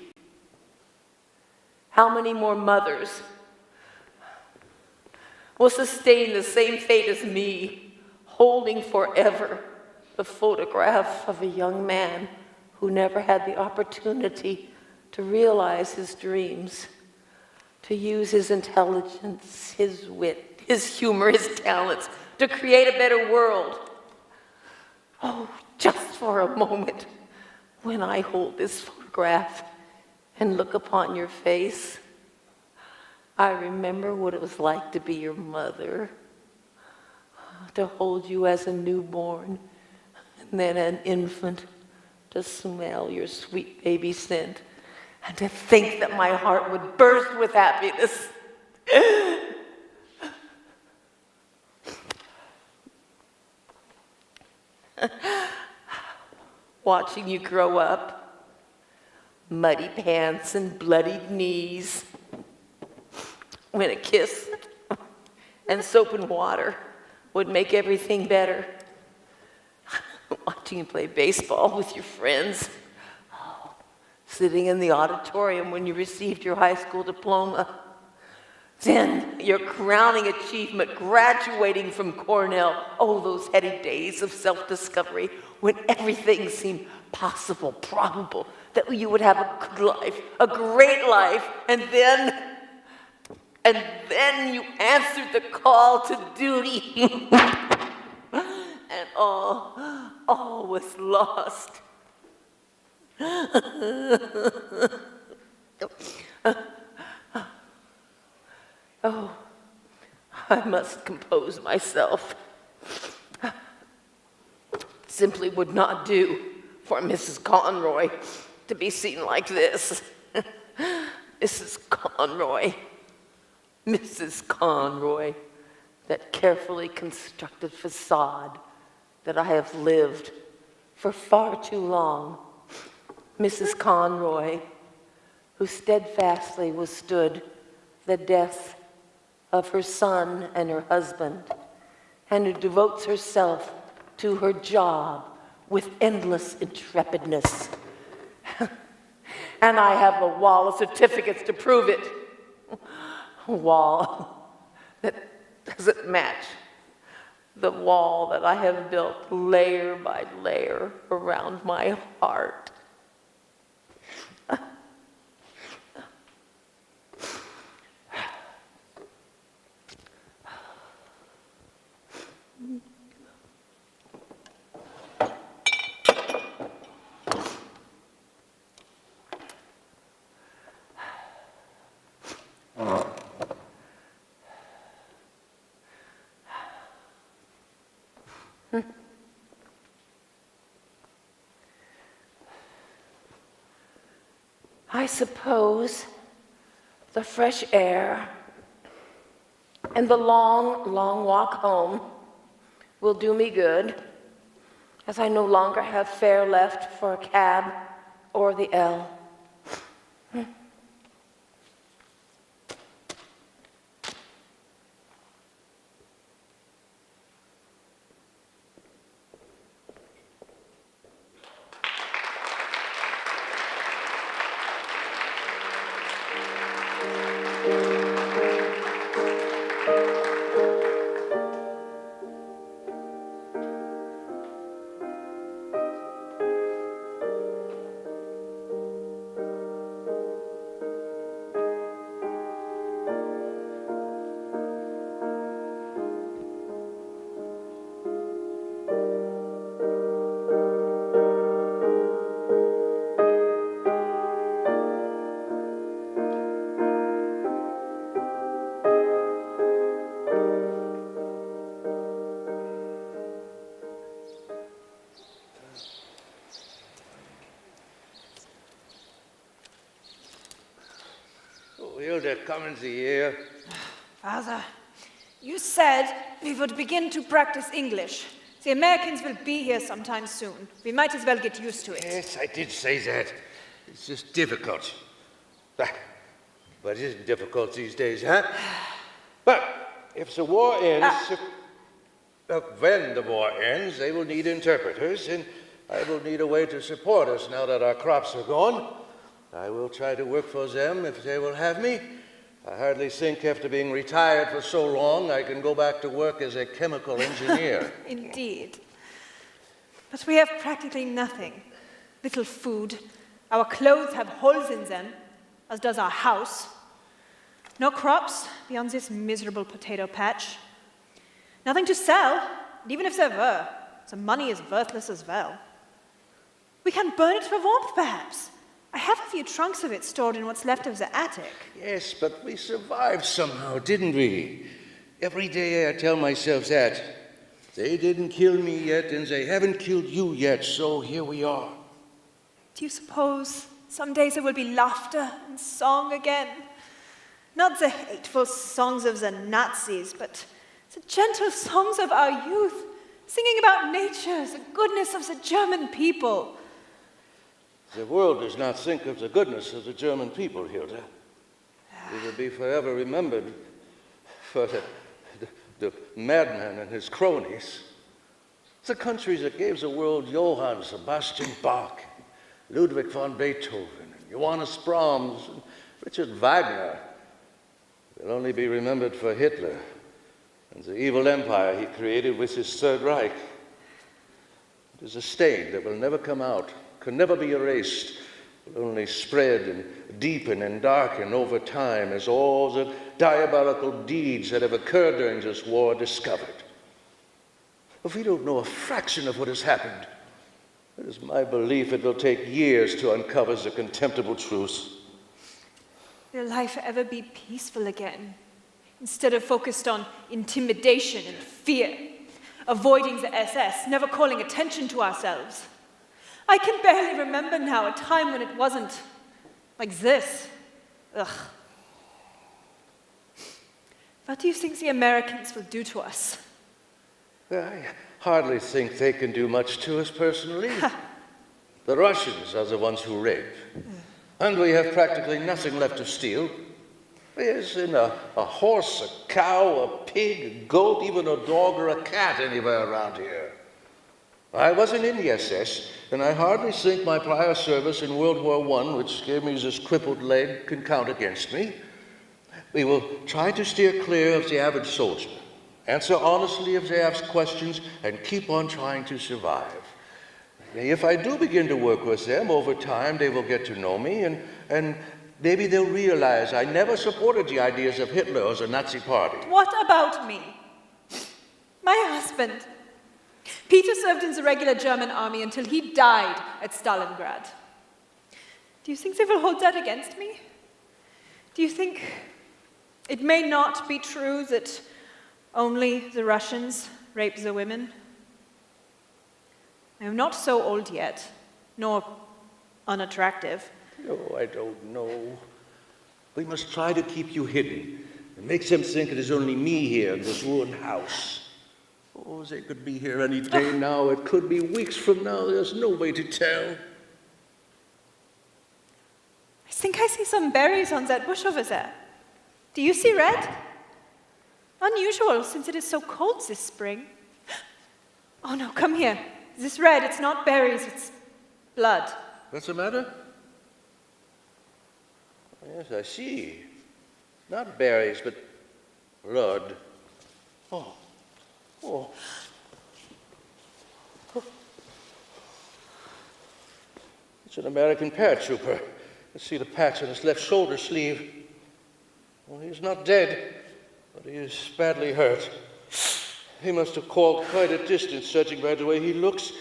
How many more mothers will sustain the same fate as me, holding forever the photograph of a young man who never had the opportunity to realize his dreams, to use his intelligence, his wit, his humor, his talents, to create a better world? Oh, just for a moment, when I hold this photograph and look upon your face, I remember what it was like to be your mother, to hold you as a newborn, and then an infant, to smell your sweet baby scent, and to think that my heart would burst with happiness. Watching you grow up, muddy pants and bloodied knees, when a kiss and soap and water would make everything better. Watching you play baseball with your friends, sitting in the auditorium when you received your high school diploma. Then your crowning achievement, graduating from Cornell. Oh, those heady days of self-discovery when everything seemed possible, probable, that you would have a good life, a great life, and then you answered the call to duty. And all was lost. Oh, I must compose myself. Simply would not do for Mrs. Conroy to be seen like this. Mrs. Conroy, that carefully constructed facade that I have lived for far too long. Mrs. Conroy, who steadfastly withstood the death of her son and her husband, and who devotes herself to her job with endless intrepidness. And I have a wall of certificates to prove it. A wall that doesn't match the wall that I have built layer by layer around my heart. I suppose the fresh air and the long, long walk home will do me good, as I no longer have fare left for a cab or the L. Will there come in the year? Father, you said we would begin to practice English. The Americans will be here sometime soon. We might as well get used to it. Yes, I did say that. It's just difficult. But it isn't difficult these days, huh? But if the war ends, when the war ends, they will need interpreters, and I will need a way to support us now that our crops are gone. I will try to work for them if they will have me. I hardly think after being retired for so long, I can go back to work as a chemical engineer. Indeed. But we have practically nothing. Little food. Our clothes have holes in them, as does our house. No crops beyond this miserable potato patch. Nothing to sell, and even if there were, the money is worthless as well. We can burn it for warmth, perhaps. I have a few trunks of it stored in what's left of the attic. Yes, but we survived somehow, didn't we? Every day I tell myself that. They didn't kill me yet, and they haven't killed you yet, so here we are. Do you suppose some days there will be laughter and song again? Not the hateful songs of the Nazis, but the gentle songs of our youth, singing about nature, the goodness of the German people. The world does not think of the goodness of the German people, Hilda. We will be forever remembered for the madman and his cronies. The countries that gave the world Johann Sebastian Bach, Ludwig van Beethoven, and Johannes Brahms, and Richard Wagner will only be remembered for Hitler and the evil empire he created with his Third Reich. It is a stain that will never come out, can never be erased, will only spread and deepen and darken over time as all the diabolical deeds that have occurred during this war are discovered. If we don't know a fraction of what has happened, it is my belief it will take years to uncover the contemptible truth. Will life ever be peaceful again, instead of focused on intimidation and fear, avoiding the SS, never calling attention to ourselves? I can barely remember now a time when it wasn't like this. Ugh. What do you think the Americans will do to us? I hardly think they can do much to us personally. The Russians are the ones who rape. And we have practically nothing left to steal. There isn't a horse, a cow, a pig, a goat, even a dog or a cat anywhere around here. I wasn't in the SS, and I hardly think my prior service in World War I, which gave me this crippled leg, can count against me. We will try to steer clear of the average soldier, answer honestly if they ask questions, and keep on trying to survive. If I do begin to work with them, over time they will get to know me, and maybe they'll realize I never supported the ideas of Hitler or the Nazi Party. What about me? My husband. Peter served in the regular German army until he died at Stalingrad. Do you think they will hold that against me? Do you think it may not be true that only the Russians rape the women? I am not so old yet, nor unattractive. Oh, I don't know. We must try to keep you hidden and make them think it is only me here in this ruined house. Oh, they could be here any day now. It could be weeks from now. There's no way to tell. I think I see some berries on that bush over there. Do you see red? Unusual, since it is so cold this spring. Oh no, come here. This red, it's not berries, it's blood. What's the matter? Yes, I see. Not berries, but blood. Oh. Oh. It's an American paratrooper. Let's see the patch on his left shoulder sleeve. Well, he's not dead, but he is badly hurt. He must have crawled quite a distance, judging by the way he looks.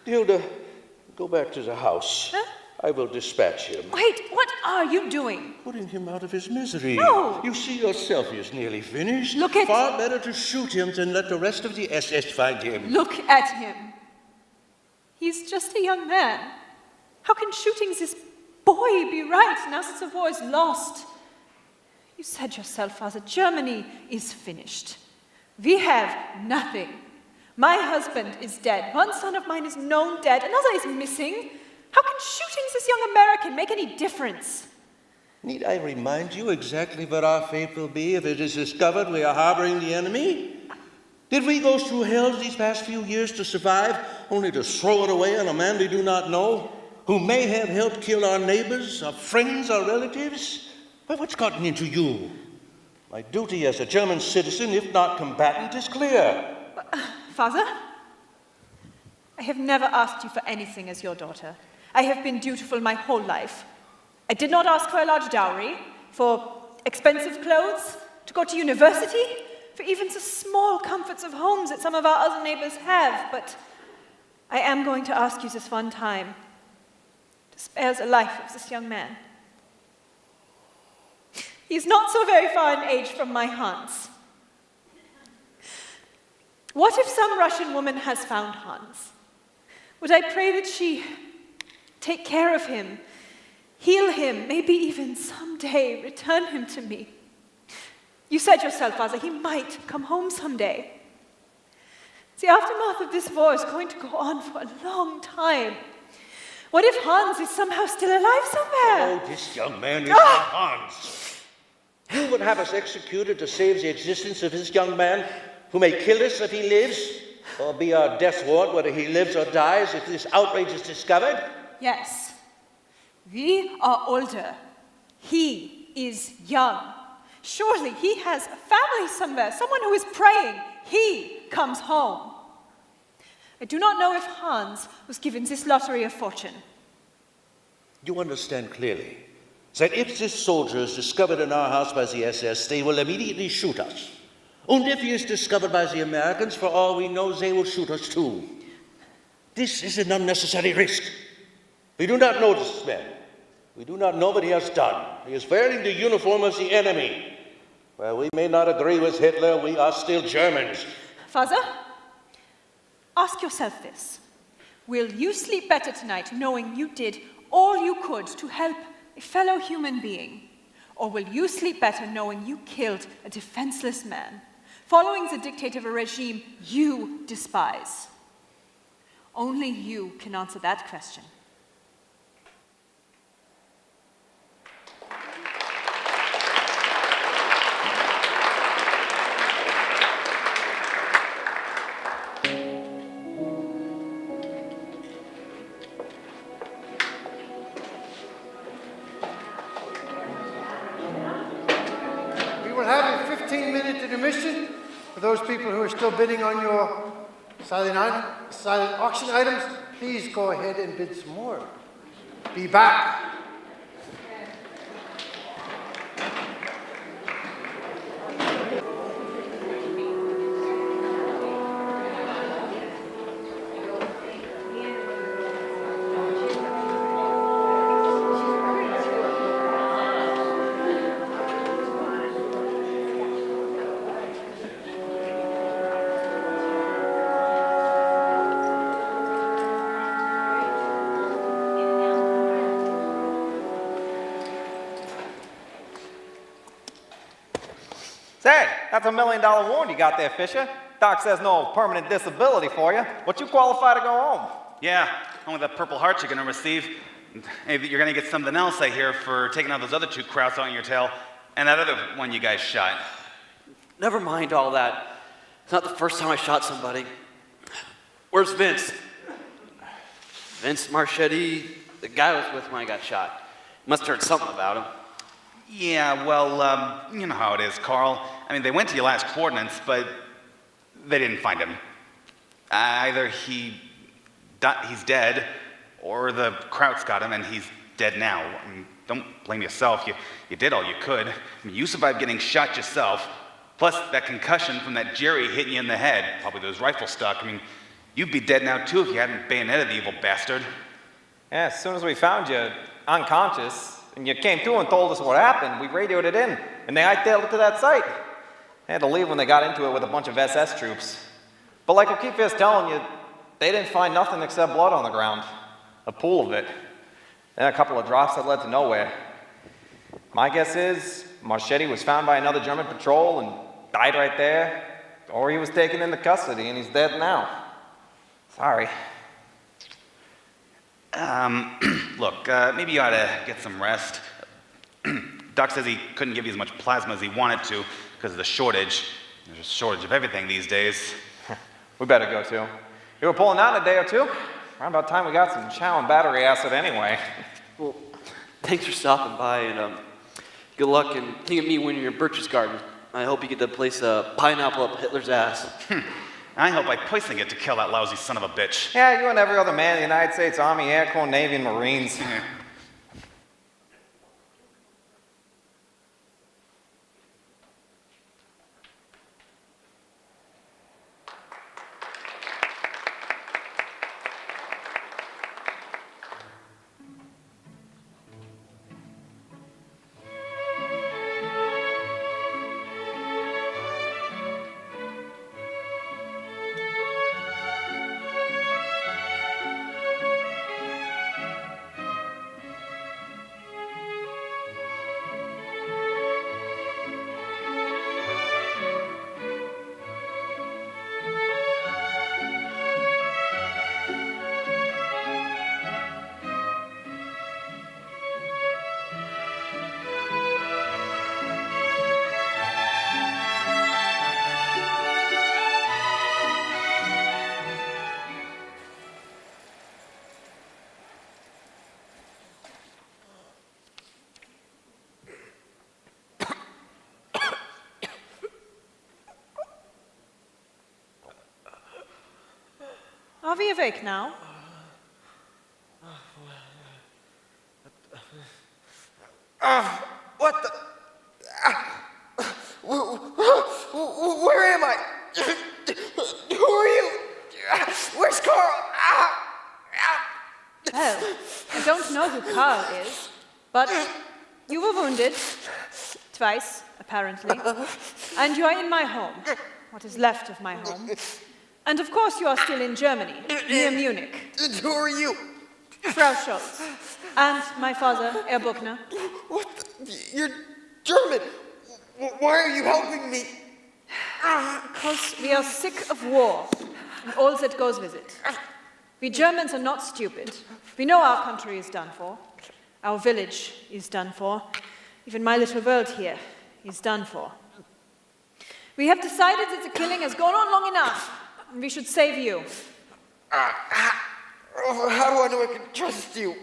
Hilda, go back to the house. Huh? I will dispatch him. Wait, what are you doing? Putting him out of his misery. No. You see yourself, he is nearly finished. Look at... Far better to shoot him than let the rest of the SS find him. Look at him. He's just a young man. How can shooting this boy be right now since the war is lost? You said yourself, Father, Germany is finished. We have nothing. My husband is dead. One son of mine is known dead. Another is missing. How can shooting this young American make any difference? Need I remind you exactly what our fate will be if it is discovered we are harboring the enemy? Did we go through hell these past few years to survive, only to throw it away on a man we do not know, who may have helped kill our neighbors, our friends, our relatives? But what's gotten into you? My duty as a German citizen, if not combatant, is clear. Father, I have never asked you for anything as your daughter. I have been dutiful my whole life. I did not ask for a large dowry, for expensive clothes, to go to university, for even the small comforts of homes that some of our other neighbors have, but I am going to ask you this one time to spare the life of this young man. He is not so very far in age from my Hans. What if some Russian woman has found Hans? Would I pray that she take care of him, heal him, maybe even someday return him to me? You said yourself, Father, he might come home someday. The aftermath of this war is going to go on for a long time. What if Hans is somehow still alive somewhere? Oh, this young man is not Hans. You would have us executed to save the existence of this young man, who may kill us if he lives, or be our death warrant whether he lives or dies if this outrage is discovered? Yes. We are older. He is young. Surely he has a family somewhere, someone who is praying. He comes home. I do not know if Hans was given this lottery of fortune. You understand clearly that if this soldier is discovered in our house by the SS, they will immediately shoot us. And if he is discovered by the Americans, for all we know, they will shoot us too. This is an unnecessary risk. We do not know this man. We do not know what he has done. He is wearing the uniform of the enemy. While we may not agree with Hitler, we are still Germans. Father, ask yourself this. Will you sleep better tonight knowing you did all you could to help a fellow human being? Or will you sleep better knowing you killed a defenseless man, following the dictate of a regime you despise? Only you can answer that question. We will have a 15-minute intermission for those people who are still bidding on your silent auction items. Please go ahead and bid some more. Be back. Say, that's $1 million wound you got there, Fisher. Doc says no permanent disability for you, but you qualify to go home. Yeah, only that Purple Heart you're gonna receive. Maybe you're gonna get something else, I hear, for taking out those other 2 krauts on your tail, and that other one you guys shot. Never mind all that. It's not the first time I shot somebody. Where's Vince? Vince Marchetti, the guy I was with when I got shot. Must have heard something about him. Yeah, well, you know how it is, Carl. I mean, they went to your last coordinates, but they didn't find him. Either he's dead, or the Krauts got him and he's dead now. I mean, don't blame yourself. You did all you could. I mean, you survived getting shot yourself, plus that concussion from that Jerry hitting you in the head, probably those rifle stuck. I mean, you'd be dead now too if you hadn't bayoneted the evil bastard. Yeah, as soon as we found you unconscious, and you came to and told us what happened, we radioed it in, and they hightailed it to that site. They had to leave when they got into it with a bunch of SS troops. But like O'Keefe is telling you, they didn't find nothing except blood on the ground. A pool of it. And a couple of drops that led to nowhere. My guess is Marchetti was found by another German patrol and died right there, or he was taken into custody and he's dead now. Sorry. Look, maybe you ought to get some rest. Doc says he couldn't give you as much plasma as he wanted to because of the shortage. There's a shortage of everything these days. We better go too. You were pulling out in a day or two. Around about time we got some chow and battery acid anyway. Well, thanks for stopping by, and good luck and think of me when you're in Birch's garden. I hope you get to place a pineapple up Hitler's ass. I hope I poison it to kill that lousy son of a bitch. Yeah, you and every other man in the United States Army, Air Corps, Navy, and Marines. Are we awake now? What the? Where am I? Who are you? Where's Carl? Well, I don't know who Carl is, but you were wounded. Twice, apparently. And you are in my home. What is left of my home. And of course you are still in Germany, near Munich. Who are you? Frau Scholz. And my father, Herr Buckner. What the? You're German. Why are you helping me? Because we are sick of war and all that goes with it. We Germans are not stupid. We know our country is done for. Our village is done for. Even my little world here is done for. We have decided that the killing has gone on long enough, and we should save you. How do I know I can trust you?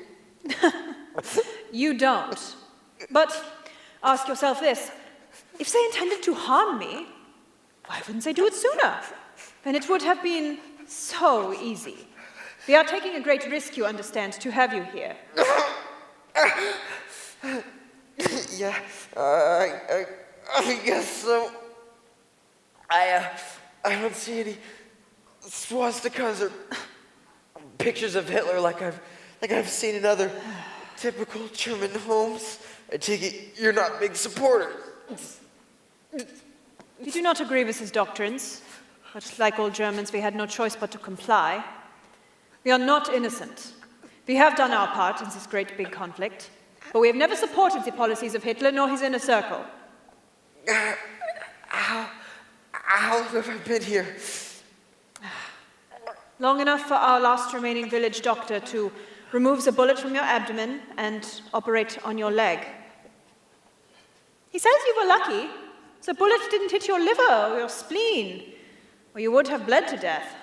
You don't. But ask yourself this. If they intended to harm me, why wouldn't they do it sooner? Then it would have been so easy. We are taking a great risk, you understand, to have you here. Yeah, I guess so. I don't see any swastikas or pictures of Hitler like I've seen in other typical German homes. I take it you're not big supporters. We do not agree with his doctrines, but like all Germans, we had no choice but to comply. We are not innocent. We have done our part in this great big conflict, but we have never supported the policies of Hitler nor his inner circle. How long have I been here? Long enough for our last remaining village doctor to remove the bullet from your abdomen and operate on your leg. He says you were lucky. The bullet didn't hit your liver or your spleen, or you would have bled to death.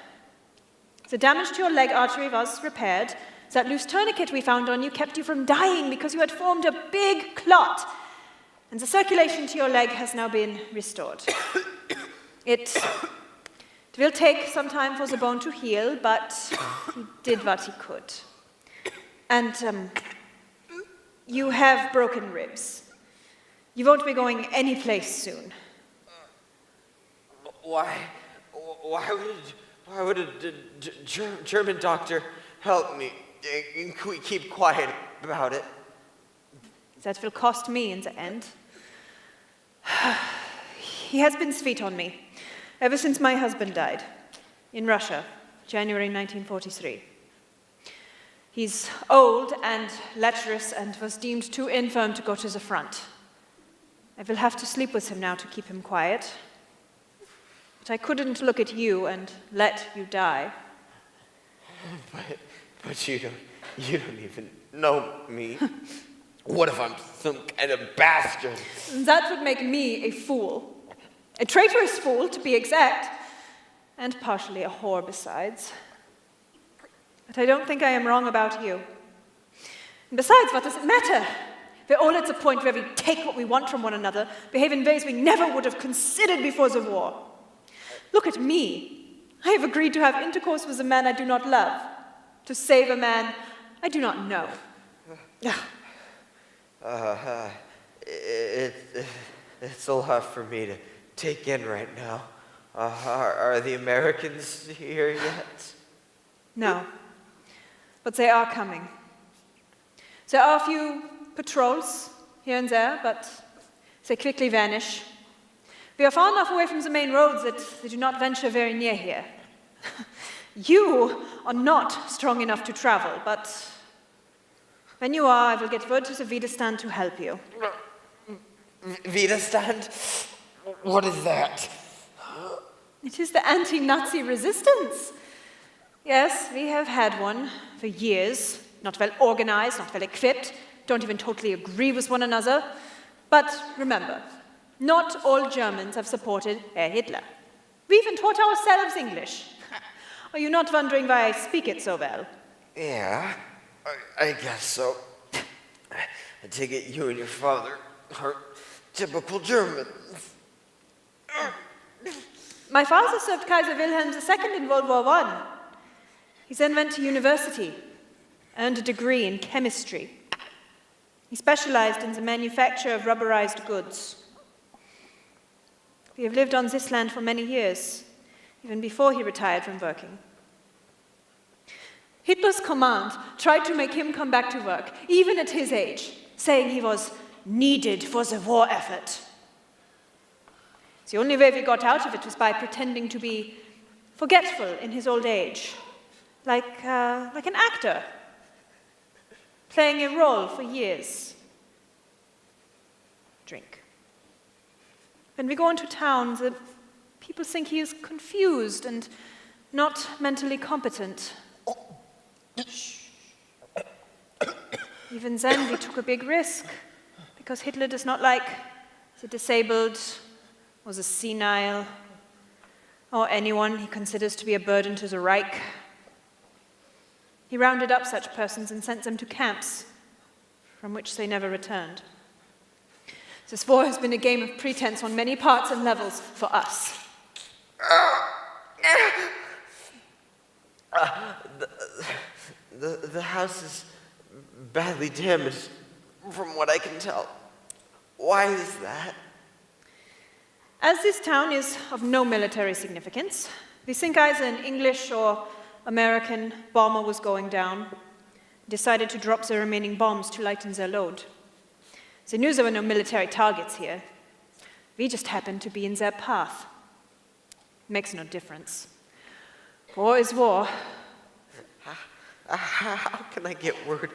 The damage to your leg artery was repaired. That loose tourniquet we found on you kept you from dying because you had formed a big clot, and the circulation to your leg has now been restored. It will take some time for the bone to heal, but he did what he could. And you have broken ribs. You won't be going anyplace soon. Why would a German doctor help me? Can we keep quiet about it? That will cost me in the end. He has been sweet on me ever since my husband died in Russia, January 1943. He's old and lecherous and was deemed too infirm to go to the front. I will have to sleep with him now to keep him quiet. But I couldn't look at you and let you die. But you don't even know me. What if I'm some kind of bastard? That would make me a fool. A traitorous fool, to be exact. And partially a whore besides. But I don't think I am wrong about you. And besides, what does it matter? We're all at the point where we take what we want from one another, behave in ways we never would have considered before the war. Look at me. I have agreed to have intercourse with a man I do not love, to save a man I do not know. It's a lot for me to take in right now. Are the Americans here yet? No, but they are coming. There are a few patrols here and there, but they quickly vanish. We are far enough away from the main roads that they do not venture very near here. You are not strong enough to travel, but when you are, I will get word to the Widerstand to help you. Widerstand? What is that? It is the anti-Nazi resistance. Yes, we have had one for years. Not well organized, not well equipped, don't even totally agree with one another. But remember, not all Germans have supported Herr Hitler. We even taught ourselves English. Are you not wondering why I speak it so well? Yeah, I guess so. I take it you and your father are typical Germans. My father served Kaiser Wilhelm II in World War I. He then went to university, earned a degree in chemistry. He specialized in the manufacture of rubberized goods. We have lived on this land for many years, even before he retired from working. Hitler's command tried to make him come back to work, even at his age, saying he was needed for the war effort. The only way we got out of it was by pretending to be forgetful in his old age, like an actor, playing a role for years. Drink. When we go into town, the people think he is confused and not mentally competent. Even then, we took a big risk, because Hitler does not like the disabled or the senile or anyone he considers to be a burden to the Reich. He rounded up such persons and sent them to camps from which they never returned. This war has been a game of pretense on many parts and levels for us. The house is badly damaged, from what I can tell. Why is that? As this town is of no military significance, we think either an English or American bomber was going down, decided to drop the remaining bombs to lighten their load. They knew there were no military targets here. We just happened to be in their path. Makes no difference. War is war. How can I get word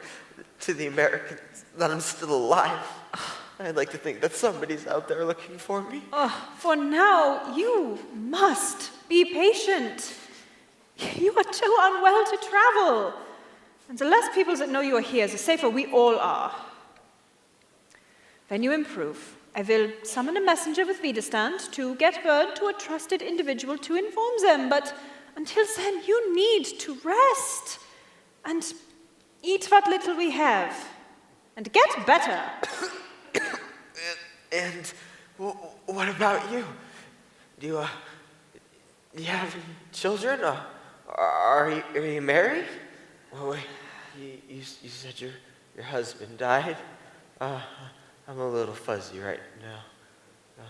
to the Americans that I'm still alive? I'd like to think that somebody's out there looking for me. For now, you must be patient. You are too unwell to travel. And the less people that know you are here, the safer we all are. When you improve, I will summon a messenger with Widerstand to get word to a trusted individual to inform them. But until then, you need to rest and eat what little we have and get better. And what about you? Do you have any children? Are you married? Oh, wait, you said your husband died? I'm a little fuzzy right now.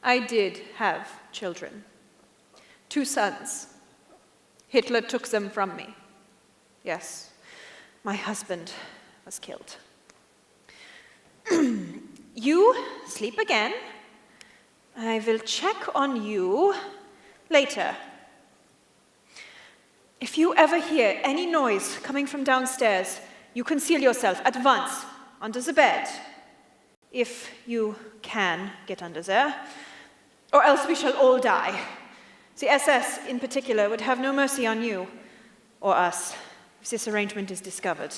I did have children. 2 sons. Hitler took them from me. Yes, my husband was killed. You sleep again. I will check on you later. If you ever hear any noise coming from downstairs, you conceal yourself at once under the bed, if you can get under there, or else we shall all die. The SS, in particular, would have no mercy on you or us if this arrangement is discovered.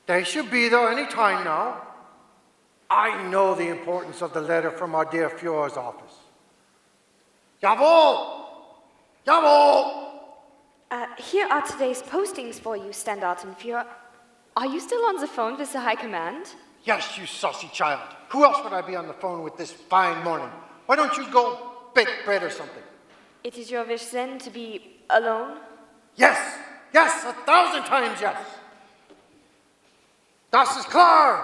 They should be there any time now. I know the importance of the letter from our dear Führer's office. Jawohl! Jawohl! Here are today's postings for you, Standartenführer. Are you still on the phone with the High Command? Yes, you saucy child. Who else would I be on the phone with this fine morning? Why don't you go bake bread or something? It is your wish then to be alone? Yes, yes, 1,000 times yes. Das ist klar.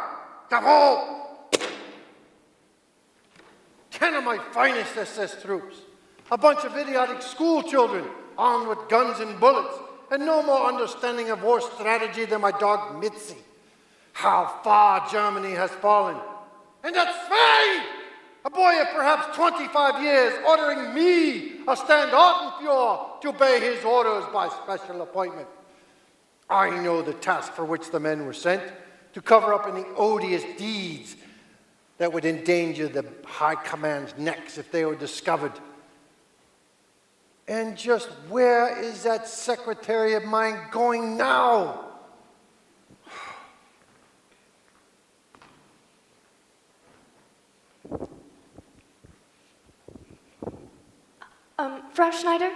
Jawohl. 10 of my finest SS troops. A bunch of idiotic school children armed with guns and bullets, and no more understanding of war strategy than my dog Mitzi. How far Germany has fallen. And that's Svein, a boy of perhaps 25 years, ordering me, a Standartenführer, to obey his orders by special appointment. I know the task for which the men were sent, to cover up any odious deeds that would endanger the High Command's necks if they were discovered. And just where is that secretary of mine going now? Frau Schneider,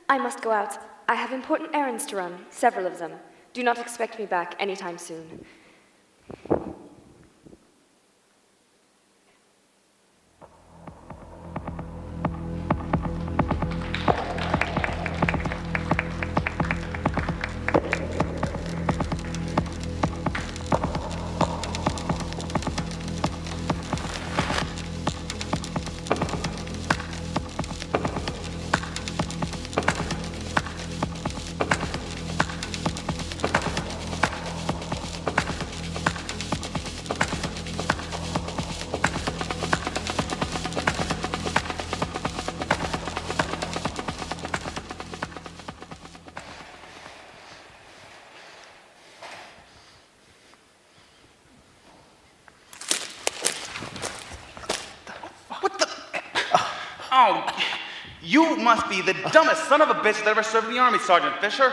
I must go out. I have important errands to run, several of them. Do not expect me back anytime soon. You must be the dumbest son of a bitch that ever served in the Army, Sergeant Fisher.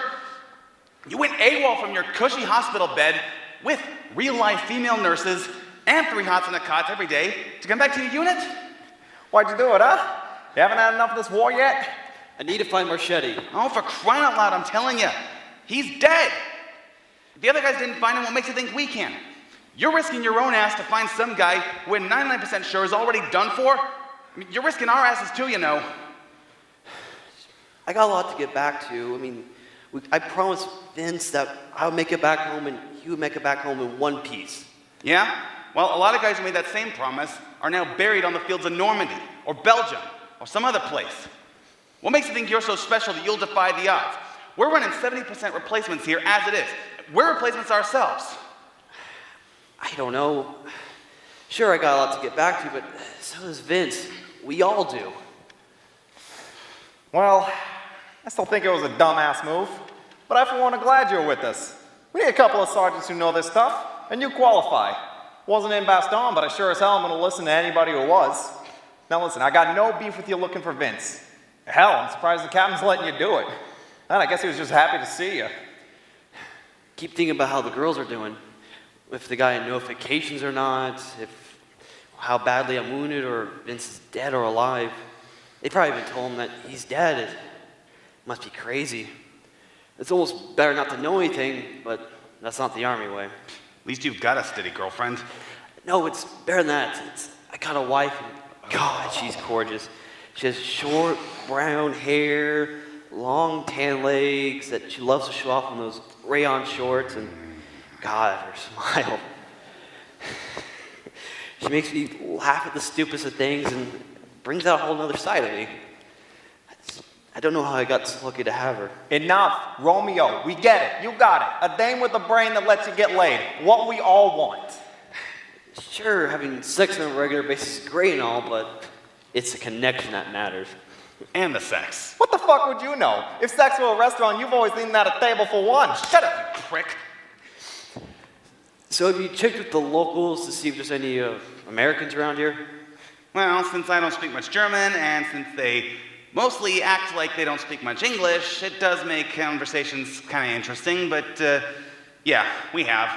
You went AWOL from your cushy hospital bed with real-life female nurses and 3 hots and a cot every day to come back to your unit? Why'd you do it, huh? You haven't had enough of this war yet? I need to find Marchetti. Oh, for crying out loud, I'm telling you. He's dead. If the other guys didn't find him, what makes you think we can? You're risking your own ass to find some guy who we're 99% sure is already done for. I mean, you're risking our asses too, you know. I got a lot to get back to. I mean, I promised Vince that I would make it back home and he would make it back home in one piece. Yeah? Well, a lot of guys who made that same promise are now buried on the fields of Normandy, or Belgium, or some other place. What makes you think you're so special that you'll defy the odds? We're running 70% replacements here as it is. We're replacements ourselves. I don't know. Sure, I got a lot to get back to, but so does Vince. We all do. Well, I still think it was a dumbass move, but I for one am glad you're with us. We need a couple of sergeants who know this stuff, and you qualify. Wasn't in Bastogne, but I sure as hell am gonna listen to anybody who was. Now listen, I got no beef with you looking for Vince. Hell, I'm surprised the captain's letting you do it. And I guess he was just happy to see you. Keep thinking about how the girls are doing. If the guy had notifications or not, if how badly I'm wounded, or Vince is dead or alive. They probably even told him that he's dead. It must be crazy. It's almost better not to know anything, but that's not the Army way. At least you've got a steady girlfriend. No, it's better than that. I got a wife, and God, she's gorgeous. She has short brown hair, long tan legs that she loves to show off in those rayon shorts, and God, her smile. She makes me laugh at the stupidest of things and brings out a whole other side of me. I don't know how I got so lucky to have her. Enough, Romeo, we get it, you got it. A dame with a brain that lets you get laid. What we all want. Sure, having sex on a regular basis is great and all, but it's the connection that matters. And the sex. What the fuck would you know? If sex were a restaurant, you've always eaten at a table for one. Shut up, you prick. So have you checked with the locals to see if there's any Americans around here? Well, since I don't speak much German, and since they mostly act like they don't speak much English, it does make conversations kind of interesting, but yeah, we have.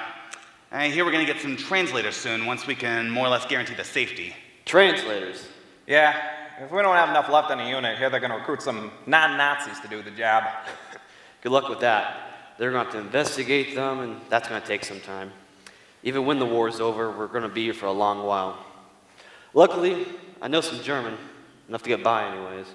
I hear we're going to get some translators soon, once we can more or less guarantee the safety. Translators? Yeah, if we don't have enough left in the unit, here they're going to recruit some non-Nazis to do the job. Good luck with that. They're going to have to investigate them, and that's going to take some time. Even when the war's over, we're going to be here for a long while. Luckily, I know some German, enough to get by anyways.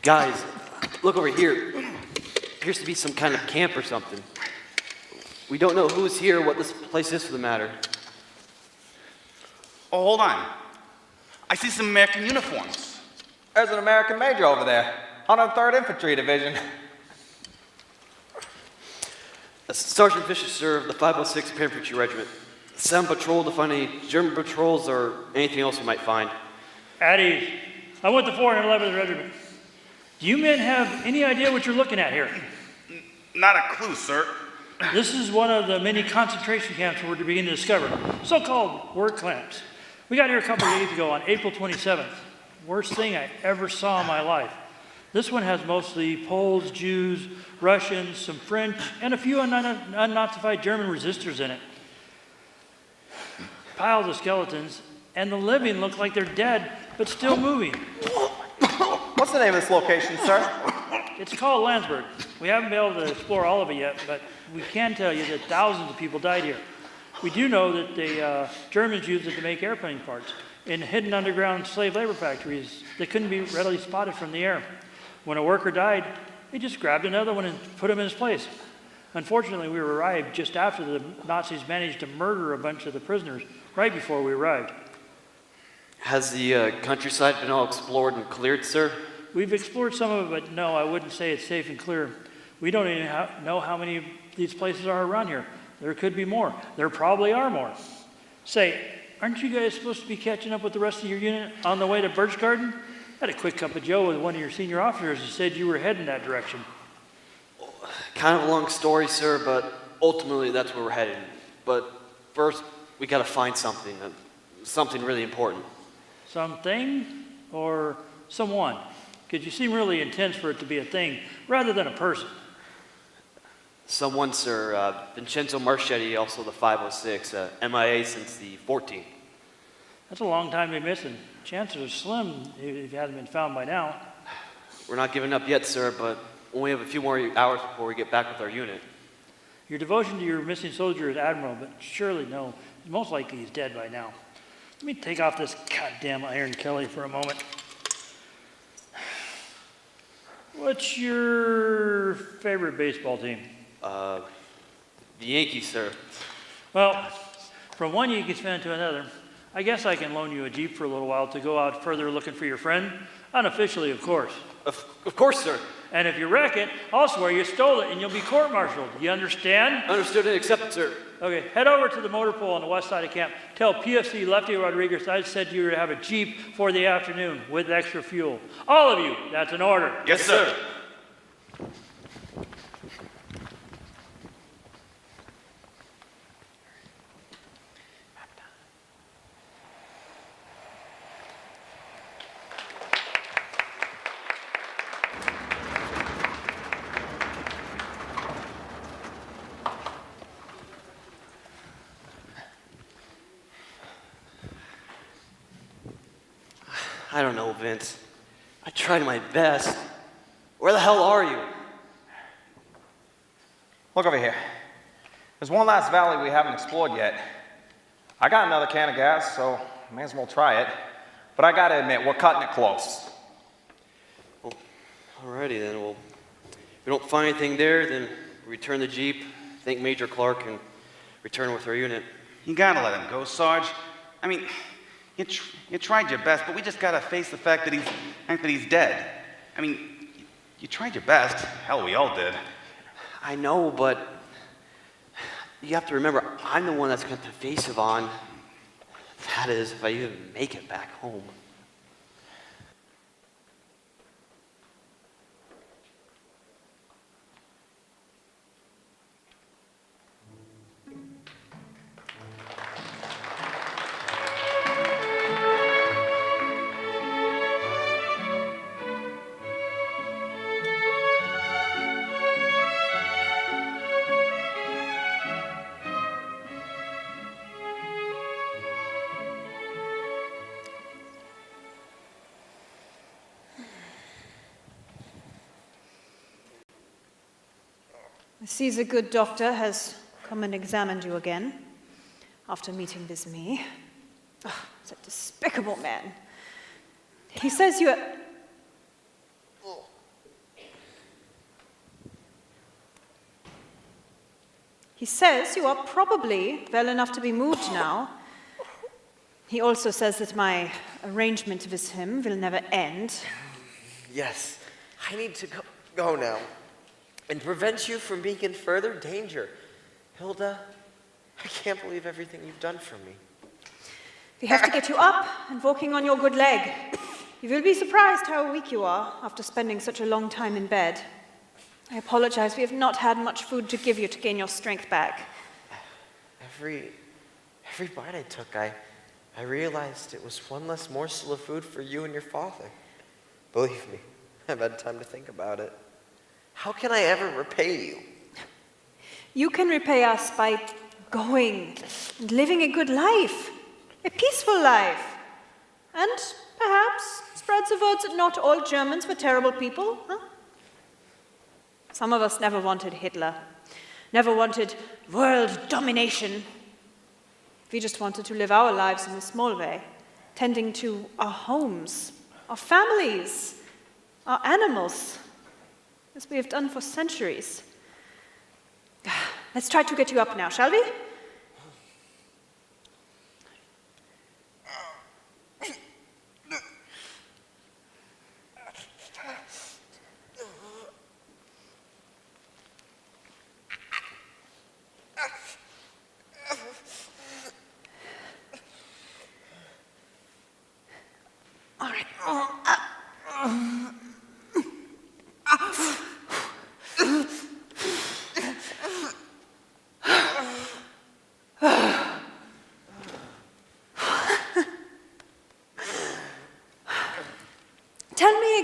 Guys, look over here. Appears to be some kind of camp or something. We don't know who's here or what this place is for the matter. Oh, hold on. I see some American uniforms. There's an American major over there. 103rd Infantry Division. Sergeant Fisher served the 506 Infantry Regiment. Send patrol to find any German patrols or anything else we might find. At ease. I'm with the 411th Regiment. Do you men have any idea what you're looking at here? Not a clue, sir. This is one of the many concentration camps we're beginning to discover, so-called work camps. We got here a couple of days ago on April 27th. Worst thing I ever saw in my life. This one has mostly Poles, Jews, Russians, some French, and a few unnazified German resistors in it. Piles of skeletons, and the living look like they're dead, but still moving. What's the name of this location, sir? It's called Landsberg. We haven't been able to explore all of it yet, but we can tell you that thousands of people died here. We do know that the Germans used it to make airplane parts in hidden underground slave labor factories that couldn't be readily spotted from the air. When a worker died, they just grabbed another one and put him in his place. Unfortunately, we arrived just after the Nazis managed to murder a bunch of the prisoners right before we arrived. Has the countryside been all explored and cleared, sir? We've explored some of it, but no, I wouldn't say it's safe and clear. We don't even know how many of these places are around here. There could be more. There probably are more. Say, aren't you guys supposed to be catching up with the rest of your unit on the way to Birch Garden? I had a quick cup of joe with one of your senior officers who said you were heading that direction. Kind of a long story, sir, but ultimately that's where we're headed. But first, we gotta find something, something really important. Something or someone? Because you seem really intense for it to be a thing rather than a person. Someone, sir. Vincenzo Marchetti, also the 506, MIA since the 14th. That's a long time to be missing. Chances are slim if you hadn't been found by now. We're not giving up yet, sir, but only have a few more hours before we get back with our unit. Your devotion to your missing soldier is admirable, but surely no. Most likely he's dead by now. Let me take off this goddamn Iron Kelly for a moment. What's your favorite baseball team? The Yankees, sir. Well, from one Yankees fan to another, I guess I can loan you a Jeep for a little while to go out further looking for your friend. Unofficially, of course. Of course, sir. And if you wreck it, I'll swear you stole it and you'll be court-martialed. You understand? Understood and accepted, sir. Okay, head over to the motor pool on the west side of camp. Tell PFC Lefty Rodriguez I said you were to have a Jeep for the afternoon with extra fuel. All of you, that's an order. Yes, sir. I don't know, Vince. I tried my best. Where the hell are you? Look over here. There's one last valley we haven't explored yet. I got another can of gas, so may as well try it. But I gotta admit, we're cutting it close. Well, alrighty then. Well, if we don't find anything there, then we return the Jeep, thank Major Clark, and return with our unit. You gotta let him go, Sarge. I mean, you tried your best, but we just gotta face the fact that he's dead. I mean, you tried your best. Hell, we all did. I know, but you have to remember, I'm the one that's got the face of on. That is, if I even make it back home. I see the good doctor has come and examined you again after meeting with me. Oh, that despicable man. He says you are... He says you are probably well enough to be moved now. He also says that my arrangement with him will never end. Yes, I need to go now and prevent you from being in further danger. Hilda, I can't believe everything you've done for me. We have to get you up and walking on your good leg. You will be surprised how weak you are after spending such a long time in bed. I apologize, we have not had much food to give you to gain your strength back. Every bite I took, I realized it was one less morsel of food for you and your father. Believe me, I've had time to think about it. How can I ever repay you? You can repay us by going and living a good life, a peaceful life, and perhaps spread the word that not all Germans were terrible people, huh? Some of us never wanted Hitler, never wanted world domination. We just wanted to live our lives in a small way, tending to our homes, our families, our animals, as we have done for centuries. Let's try to get you up now, shall we?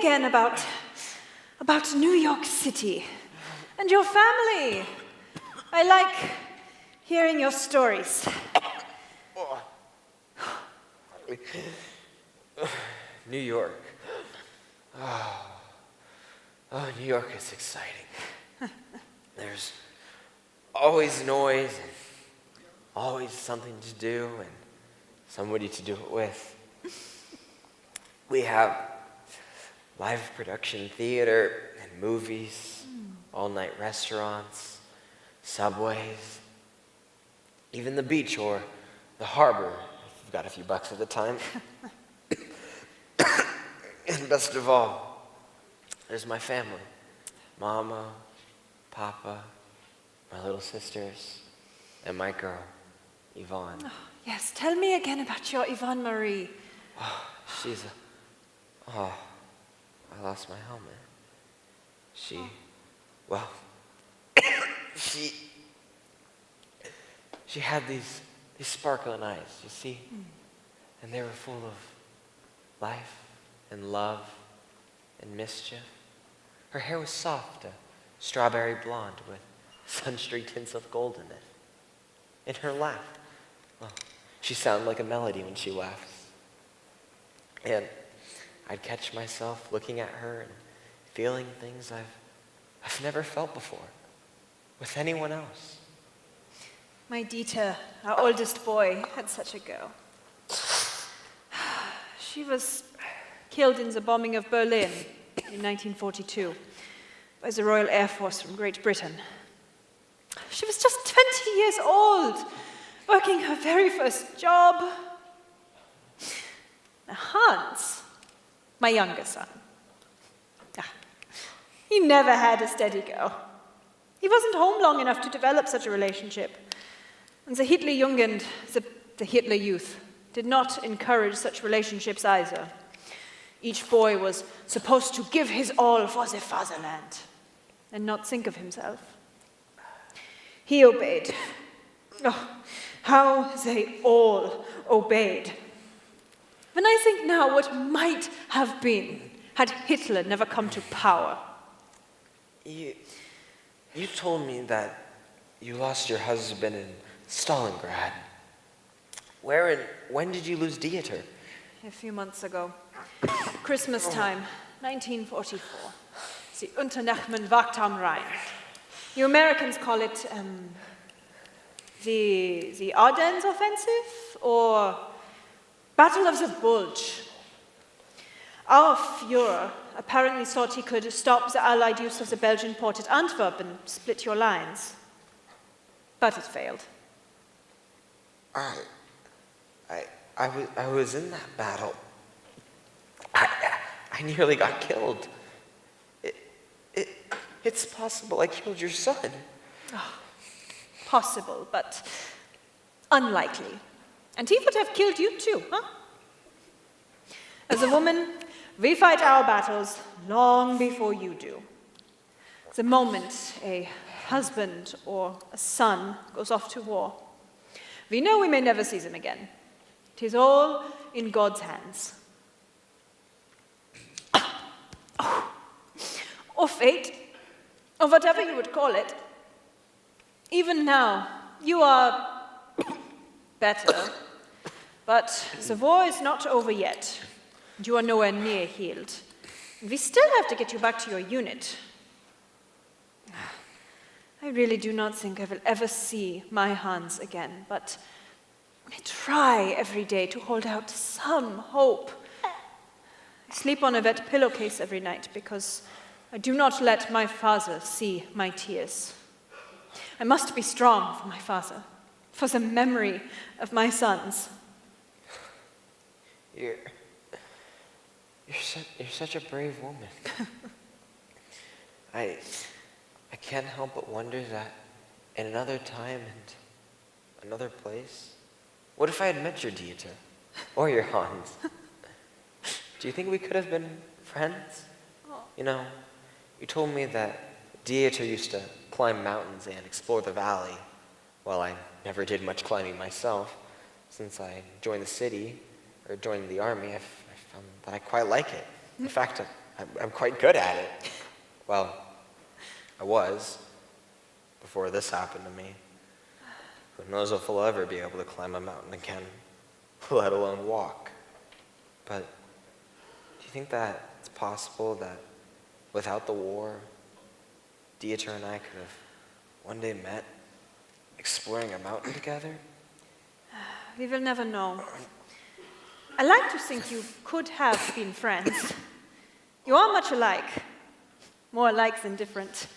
again about New York City and your family. I like hearing your stories. New York. Oh, New York is exciting. There's always noise and always something to do and somebody to do it with. We have live production theater and movies, all-night restaurants, subways, even the beach or the harbor, if you've got a few bucks at the time. And best of all, there's my family. Mama, Papa, my little sisters, and my girl, Yvonne. Oh, yes, tell me again about your Yvonne Marie. Oh, I lost my helmet. She had these sparkling eyes, you see? And they were full of life and love and mischief. Her hair was soft, a strawberry blonde with sun-streaked hints of gold in it. And her laugh, well, she sounded like a melody when she laughs. And I'd catch myself looking at her and feeling things I've never felt before with anyone else. My Dieter, our oldest boy, had such a girl. She was killed in the bombing of Berlin in 1942 by the Royal Air Force from Great Britain. She was just 20 years old, working her very first job. Now, Hans, my younger son, he never had a steady go. He wasn't home long enough to develop such a relationship. And the Hitler Jugend, the Hitler Youth, did not encourage such relationships either. Each boy was supposed to give his all for the fatherland and not think of himself. He obeyed. Oh, how they all obeyed. When I think now what might have been had Hitler never come to power. You told me that you lost your husband in Stalingrad. Where and when did you lose Dieter? A few months ago. Christmas time, 1944. The Unternachmen Wacht am Rhein. You Americans call it the Ardennes Offensive or Battle of the Bulge. Our Führer apparently thought he could stop the Allied use of the Belgian port at Antwerp and split your lines. But it failed. I was in that battle. I nearly got killed. It's possible I killed your son. Oh, possible, but unlikely. And he would have killed you too, huh? As a woman, we fight our battles long before you do. The moment a husband or a son goes off to war, we know we may never see them again. It is all in God's hands. Or fate, or whatever you would call it. Even now, you are better, but the war is not over yet. You are nowhere near healed. We still have to get you back to your unit. I really do not think I will ever see my Hans again, but I try every day to hold out some hope. I sleep on a wet pillowcase every night because I do not let my father see my tears. I must be strong for my father, for the memory of my sons. You're such a brave woman. I can't help but wonder that in another time and another place, what if I had met your Dieter or your Hans? Do you think we could have been friends? You know, you told me that Dieter used to climb mountains and explore the valley. Well, I never did much climbing myself. Since I joined the city, or joined the army, I found that I quite like it. In fact, I'm quite good at it. Well, I was, before this happened to me. Who knows if I'll ever be able to climb a mountain again, let alone walk. But do you think that it's possible that without the war, Dieter and I could have one day met, exploring a mountain together? We will never know. I like to think you could have been friends. You are much alike. More alike than different.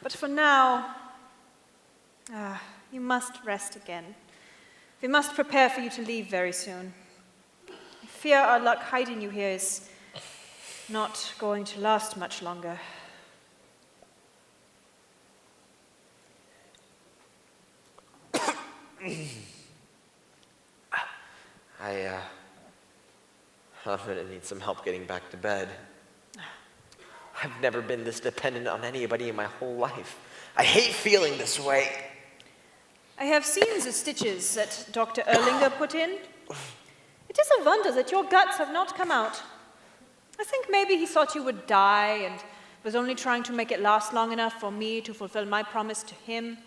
But for now, you must rest again. We must prepare for you to leave very soon. I fear our luck hiding you here is not going to last much longer. I'm gonna need some help getting back to bed. I've never been this dependent on anybody in my whole life. I hate feeling this way. I have seen the stitches that Dr. Erlinger put in. It is a wonder that your guts have not come out. I think maybe he thought you would die and was only trying to make it last long enough for me to fulfill my promise to him.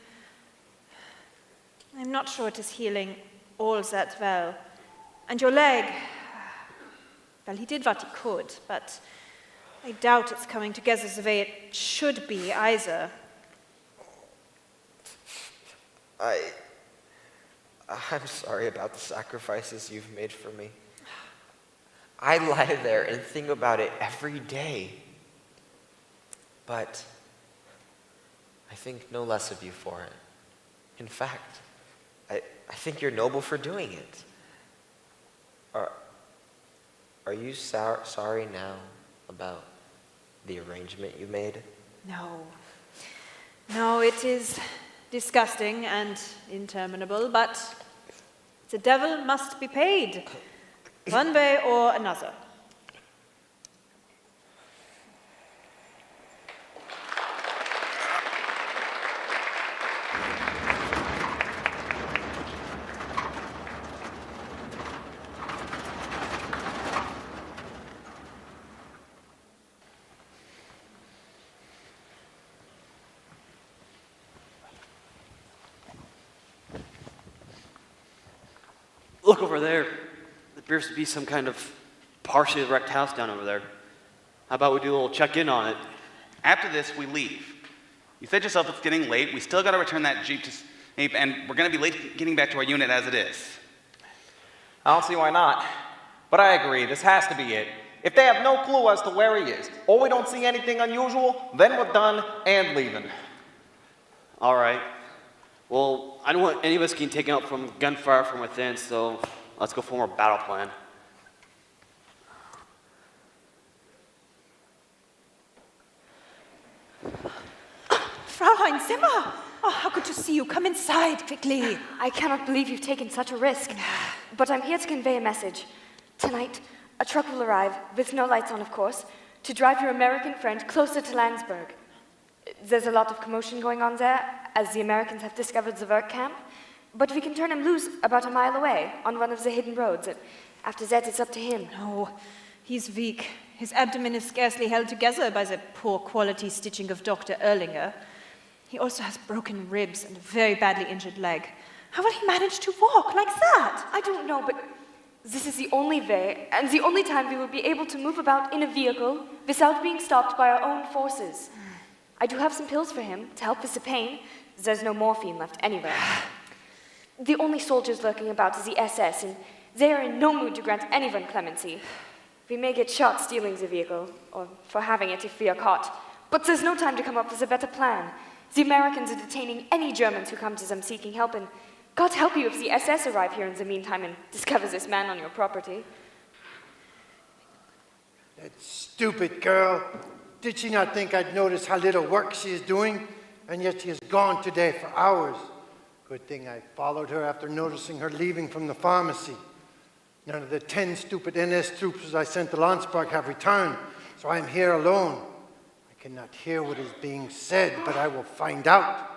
I'm not sure it is healing all that well. And your leg, well, he did what he could, but I doubt it's coming together the way it should be either. I'm sorry about the sacrifices you've made for me. I lie there and think about it every day. But I think no less of you for it. In fact, I think you're noble for doing it. Are you sorry now about the arrangement you made? No. No, it is disgusting and interminable, but the devil must be paid, one way or another. Look over there. There appears to be some kind of partially wrecked house down over there. How about we do a little check-in on it? After this, we leave. You said yourself it's getting late. We still got to return that Jeep to Snape, and we're going to be late getting back to our unit as it is. I don't see why not. But I agree, this has to be it. If they have no clue as to where he is, or we don't see anything unusual, then we're done and leaving. All right. Well, I don't want any of us getting taken out from gunfire from within, so let's go form our battle plan. Fraulein Zimmer! Oh, how good to see you. Come inside, quickly. I cannot believe you've taken such a risk. But I'm here to convey a message. Tonight, a truck will arrive, with no lights on, of course, to drive your American friend closer to Landsberg. There's a lot of commotion going on there, as the Americans have discovered the work camp. But we can turn him loose about a mile away, on one of the hidden roads. And after that, it's up to him. No, he's weak. His abdomen is scarcely held together by the poor quality stitching of Dr. Erlinger. He also has broken ribs and a very badly injured leg. How will he manage to walk like that? I don't know, but this is the only way, and the only time we will be able to move about in a vehicle without being stopped by our own forces. I do have some pills for him to help with the pain. There's no morphine left anywhere. The only soldiers lurking about is the SS, and they are in no mood to grant anyone clemency. We may get shot stealing the vehicle, or for having it if we are caught. But there's no time to come up with a better plan. The Americans are detaining any Germans who come to them seeking help, and God help you if the SS arrive here in the meantime and discover this man on your property. That stupid girl. Did she not think I'd notice how little work she is doing? And yet she is gone today for hours. Good thing I followed her after noticing her leaving from the pharmacy. None of the 10 stupid NS troops I sent to Landsberg have returned, so I am here alone. I cannot hear what is being said, but I will find out.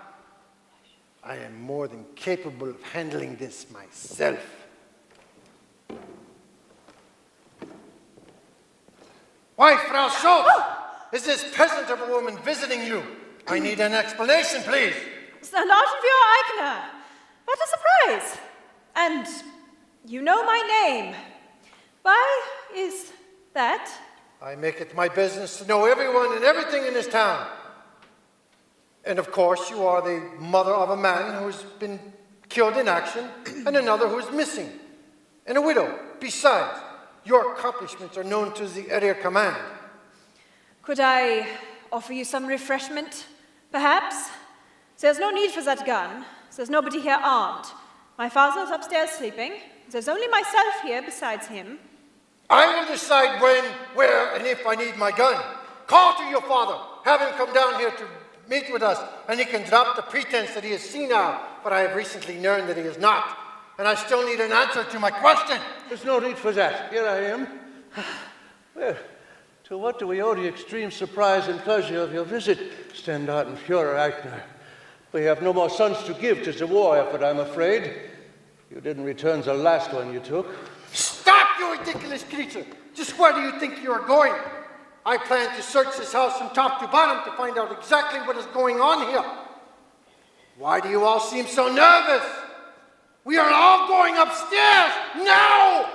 I am more than capable of handling this myself. Why, Frau Schultz? Is this peasant of a woman visiting you? I need an explanation, please. Sergeant Eichner, what a surprise! And you know my name. Why is that? I make it my business to know everyone and everything in this town. And of course, you are the mother of a man who's been killed in action and another who is missing, and a widow. Besides, your accomplishments are known to the area command. Could I offer you some refreshment, perhaps? There's no need for that gun. There's nobody here armed. My father's upstairs sleeping. There's only myself here besides him. I will decide when, where, and if I need my gun. Call to your father. Have him come down here to meet with us, and he can drop the pretense that he is senile, but I have recently learned that he is not. And I still need an answer to my question. There's no need for that. Here I am. Well, to what do we owe the extreme surprise and pleasure of your visit, Standartenführer Eichner? We have no more sons to give to the war effort, I'm afraid. You didn't return the last one you took. Stop, you ridiculous creature! Just where do you think you are going? I plan to search this house from top to bottom to find out exactly what is going on here. Why do you all seem so nervous? We are all going upstairs now!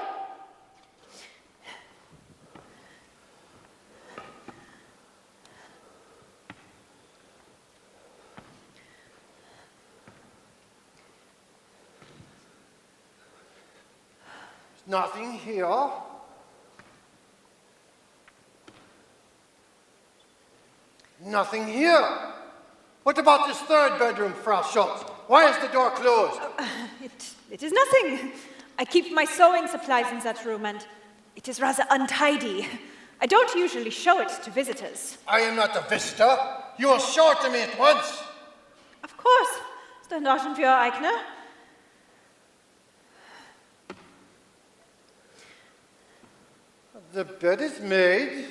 There's nothing here. Nothing here. What about this third bedroom, Frau Schultz? Why is the door closed? It is nothing. I keep my sewing supplies in that room, and it is rather untidy. I don't usually show it to visitors. I am not a visitor. You will show it to me at once. Of course, Standartenführer Eichner. The bed is made.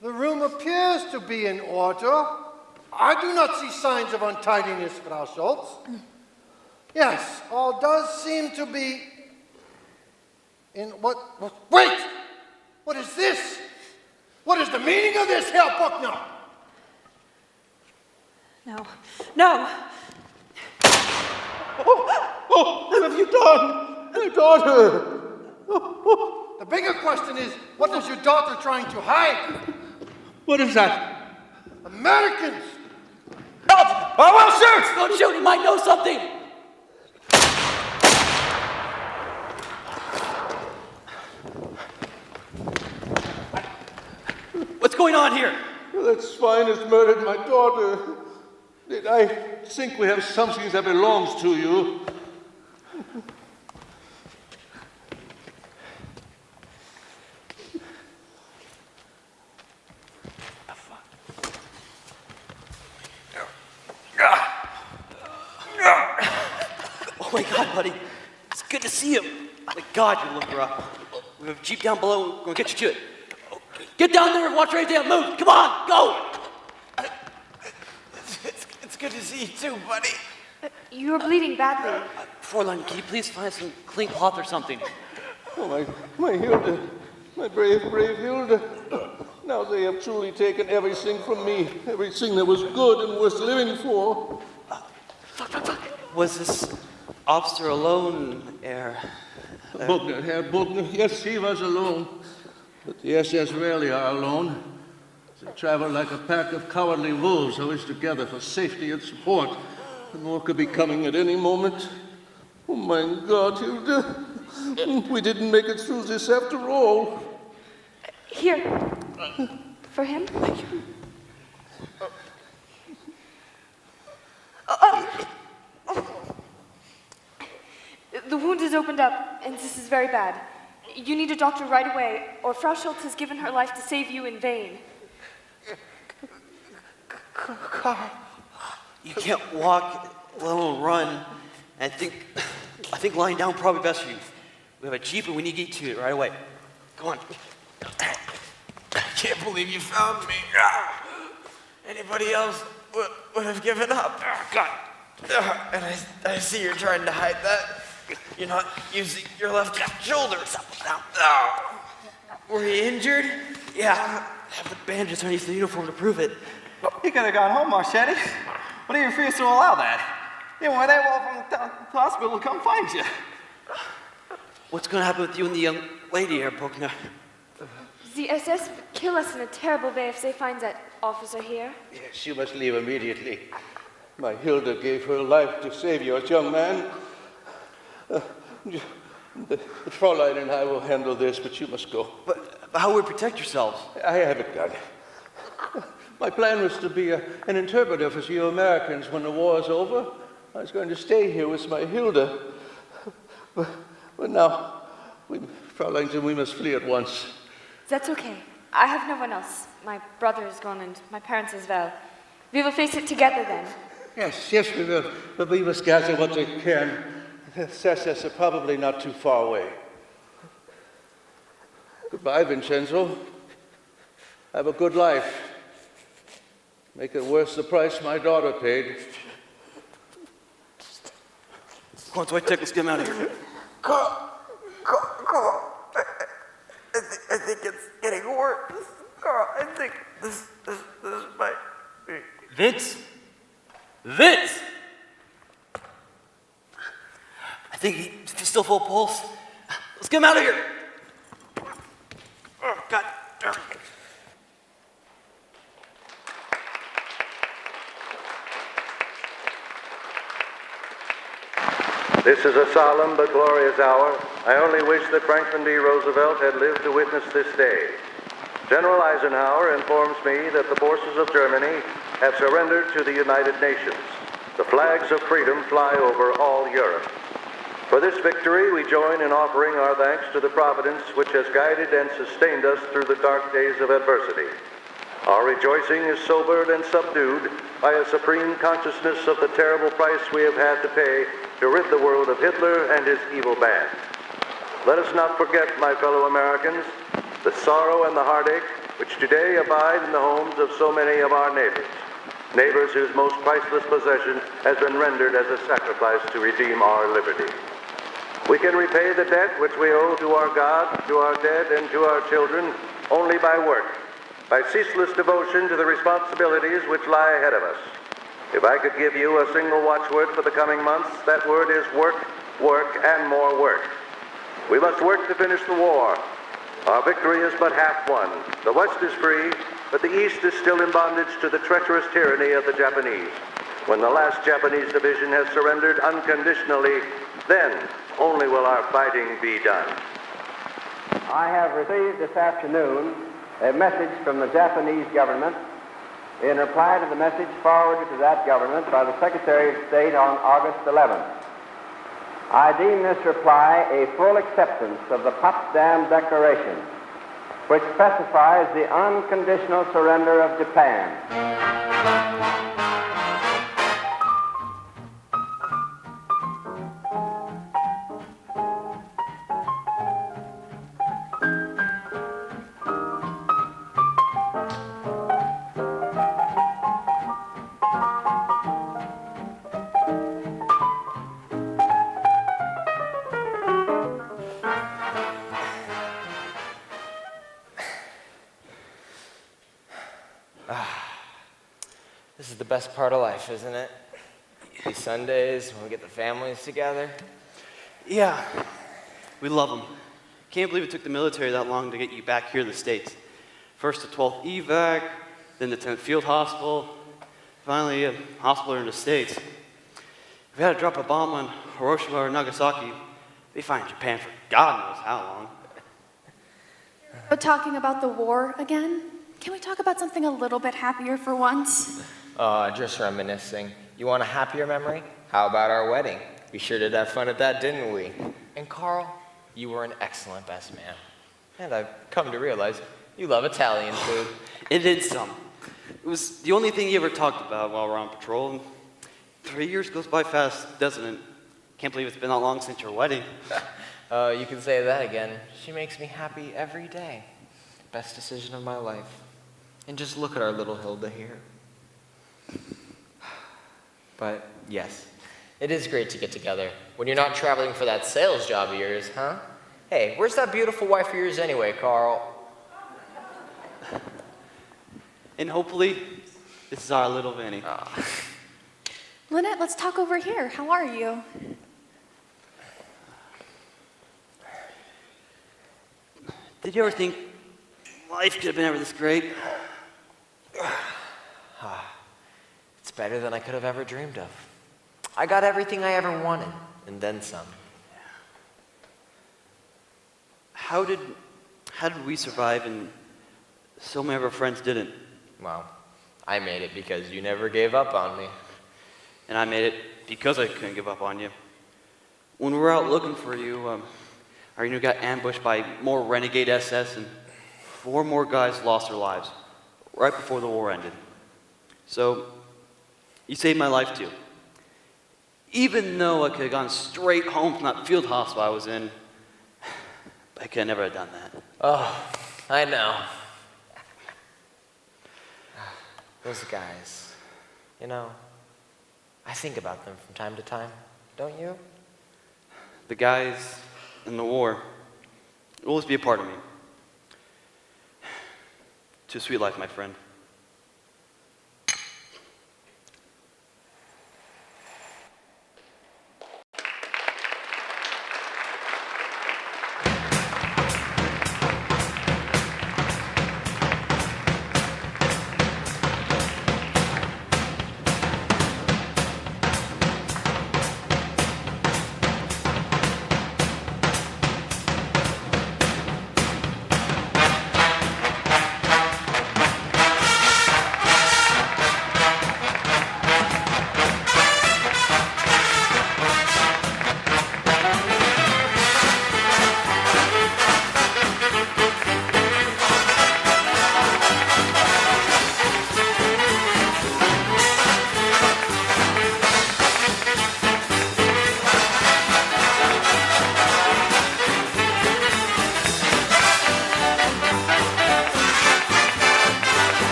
The room appears to be in order. I do not see signs of untidiness, Frau Schultz. Yes, all does seem to be in what? Wait! What is this? What is the meaning of this, Herr Buckner? No. No! What have you done? My daughter! The bigger question is, what is your daughter trying to hide? What is that? Americans! I will shoot! Don't shoot, he might know something! What's going on here? That swine has murdered my daughter. I think we have something that belongs to you. Oh my God, buddy. It's good to see you. Thank God you looked her up. We have a jeep down below. We're going to get you to it. Get down there and watch right there. Move. Come on. Go. It's good to see you too, buddy. You are bleeding badly. Fräulein, can you please find some clean cloth or something? Oh, my Hilda. My brave Hilda. Now they have truly taken everything from me. Everything that was good and worth living for. Was this officer alone, Herr? Buckner, Herr Buckner. Yes, he was alone. But the SS rarely are alone. They travel like a pack of cowardly wolves, always together for safety and support. And more could be coming at any moment. Oh, my God, Hilda. We didn't make it through this after all. Here. For him? Thank you. The wound is opened up, and this is very bad. You need a doctor right away, or Frau Schultz has given her life to save you in vain. Carl. You can't walk, let alone run. I think lying down probably best for you. We have a jeep and we need to get to it right away. Come on. I can't believe you found me. Anybody else would have given up. God. And I see you're trying to hide that. You're not using your left shoulder. Were you injured? Yeah, I have the bandages underneath the uniform to prove it. You could have gone home, Marchetti. What do you refuse to allow that? You went AWOL from the hospital to come find you. What's going to happen with you and the young lady, Herr Bruckner? The SS would kill us in a terrible way if they find that officer here. Yes, you must leave immediately. My Hilda gave her life to save yours, young man. The Fräulein and I will handle this, but you must go. But how will we protect yourselves? I have it done. My plan was to be an interpreter for you Americans when the war is over. I was going to stay here with my Hilda. But now, Fräulein, we must flee at once. That's okay. I have no one else. My brother is gone and my parents as well. We will face it together then. Yes, we will. But we must gather what we can. The SS are probably not too far away. Goodbye, Vincenzo. Have a good life. Make it worth the price my daughter paid. Come on, Dwight, let's get him out of here. Carl. I think it's getting worse. Carl, I think this might be. Vince! Vince! I think he's still full pulse. Let's get him out of here. Oh, God. This is a solemn but glorious hour. I only wish that Franklin D. Roosevelt had lived to witness this day. General Eisenhower informs me that the forces of Germany have surrendered to the United Nations. The flags of freedom fly over all Europe. For this victory, we join in offering our thanks to the providence which has guided and sustained us through the dark days of adversity. Our rejoicing is sobered and subdued by a supreme consciousness of the terrible price we have had to pay to rid the world of Hitler and his evil band. Let us not forget, my fellow Americans, the sorrow and the heartache which today abide in the homes of so many of our neighbors. Neighbors whose most priceless possession has been rendered as a sacrifice to redeem our liberty. We can repay the debt which we owe to our God, to our dead, and to our children only by work, by ceaseless devotion to the responsibilities which lie ahead of us. If I could give you a single watchword for the coming months, that word is work, work, and more work. We must work to finish the war. Our victory is but half won. The West is free, but the East is still in bondage to the treacherous tyranny of the Japanese. When the last Japanese division has surrendered unconditionally, then only will our fighting be done. I have received this afternoon a message from the Japanese government in reply to the message forwarded to that government by the Secretary of State on August 11th. I deem this reply a full acceptance of the Potsdam Declaration, which specifies the unconditional surrender of Japan. This is the best part of life, isn't it? These Sundays when we get the families together. Yeah, we love them. Can't believe it took the military that long to get you back here in the States. First the 12th evac, then the 10th Field Hospital, finally a hospital in the States. If we had to drop a bomb on Hiroshima or Nagasaki, they'd find Japan for God knows how long. But talking about the war again, can we talk about something a little bit happier for once? Just reminiscing. You want a happier memory? How about our wedding? We sure did have fun at that, didn't we? And Carl, you were an excellent best man. And I've come to realize you love Italian food. It did some. It was the only thing he ever talked about while we're on patrol. And 3 years goes by fast, doesn't it? Can't believe it's been that long since your wedding. You can say that again. She makes me happy every day. Best decision of my life. And just look at our little Hilda here. But yes, it is great to get together when you're not traveling for that sales job of yours, huh? Hey, where's that beautiful wife of yours anyway, Carl? And hopefully, this is our little Vinny. Lynette, let's talk over here. How are you? Did you ever think life could have been ever this great? It's better than I could have ever dreamed of. I got everything I ever wanted, and then some. How did we survive and so many of our friends didn't? Well, I made it because you never gave up on me. And I made it because I couldn't give up on you. When we were out looking for you, our unit got ambushed by more renegade SS, and 4 more guys lost their lives right before the war ended. So, you saved my life too. Even though I could have gone straight home from that field hospital I was in, I could never have done that. Oh, I know. Those guys, you know, I think about them from time to time, don't you? The guys in the war will always be a part of me. To a sweet life, my friend.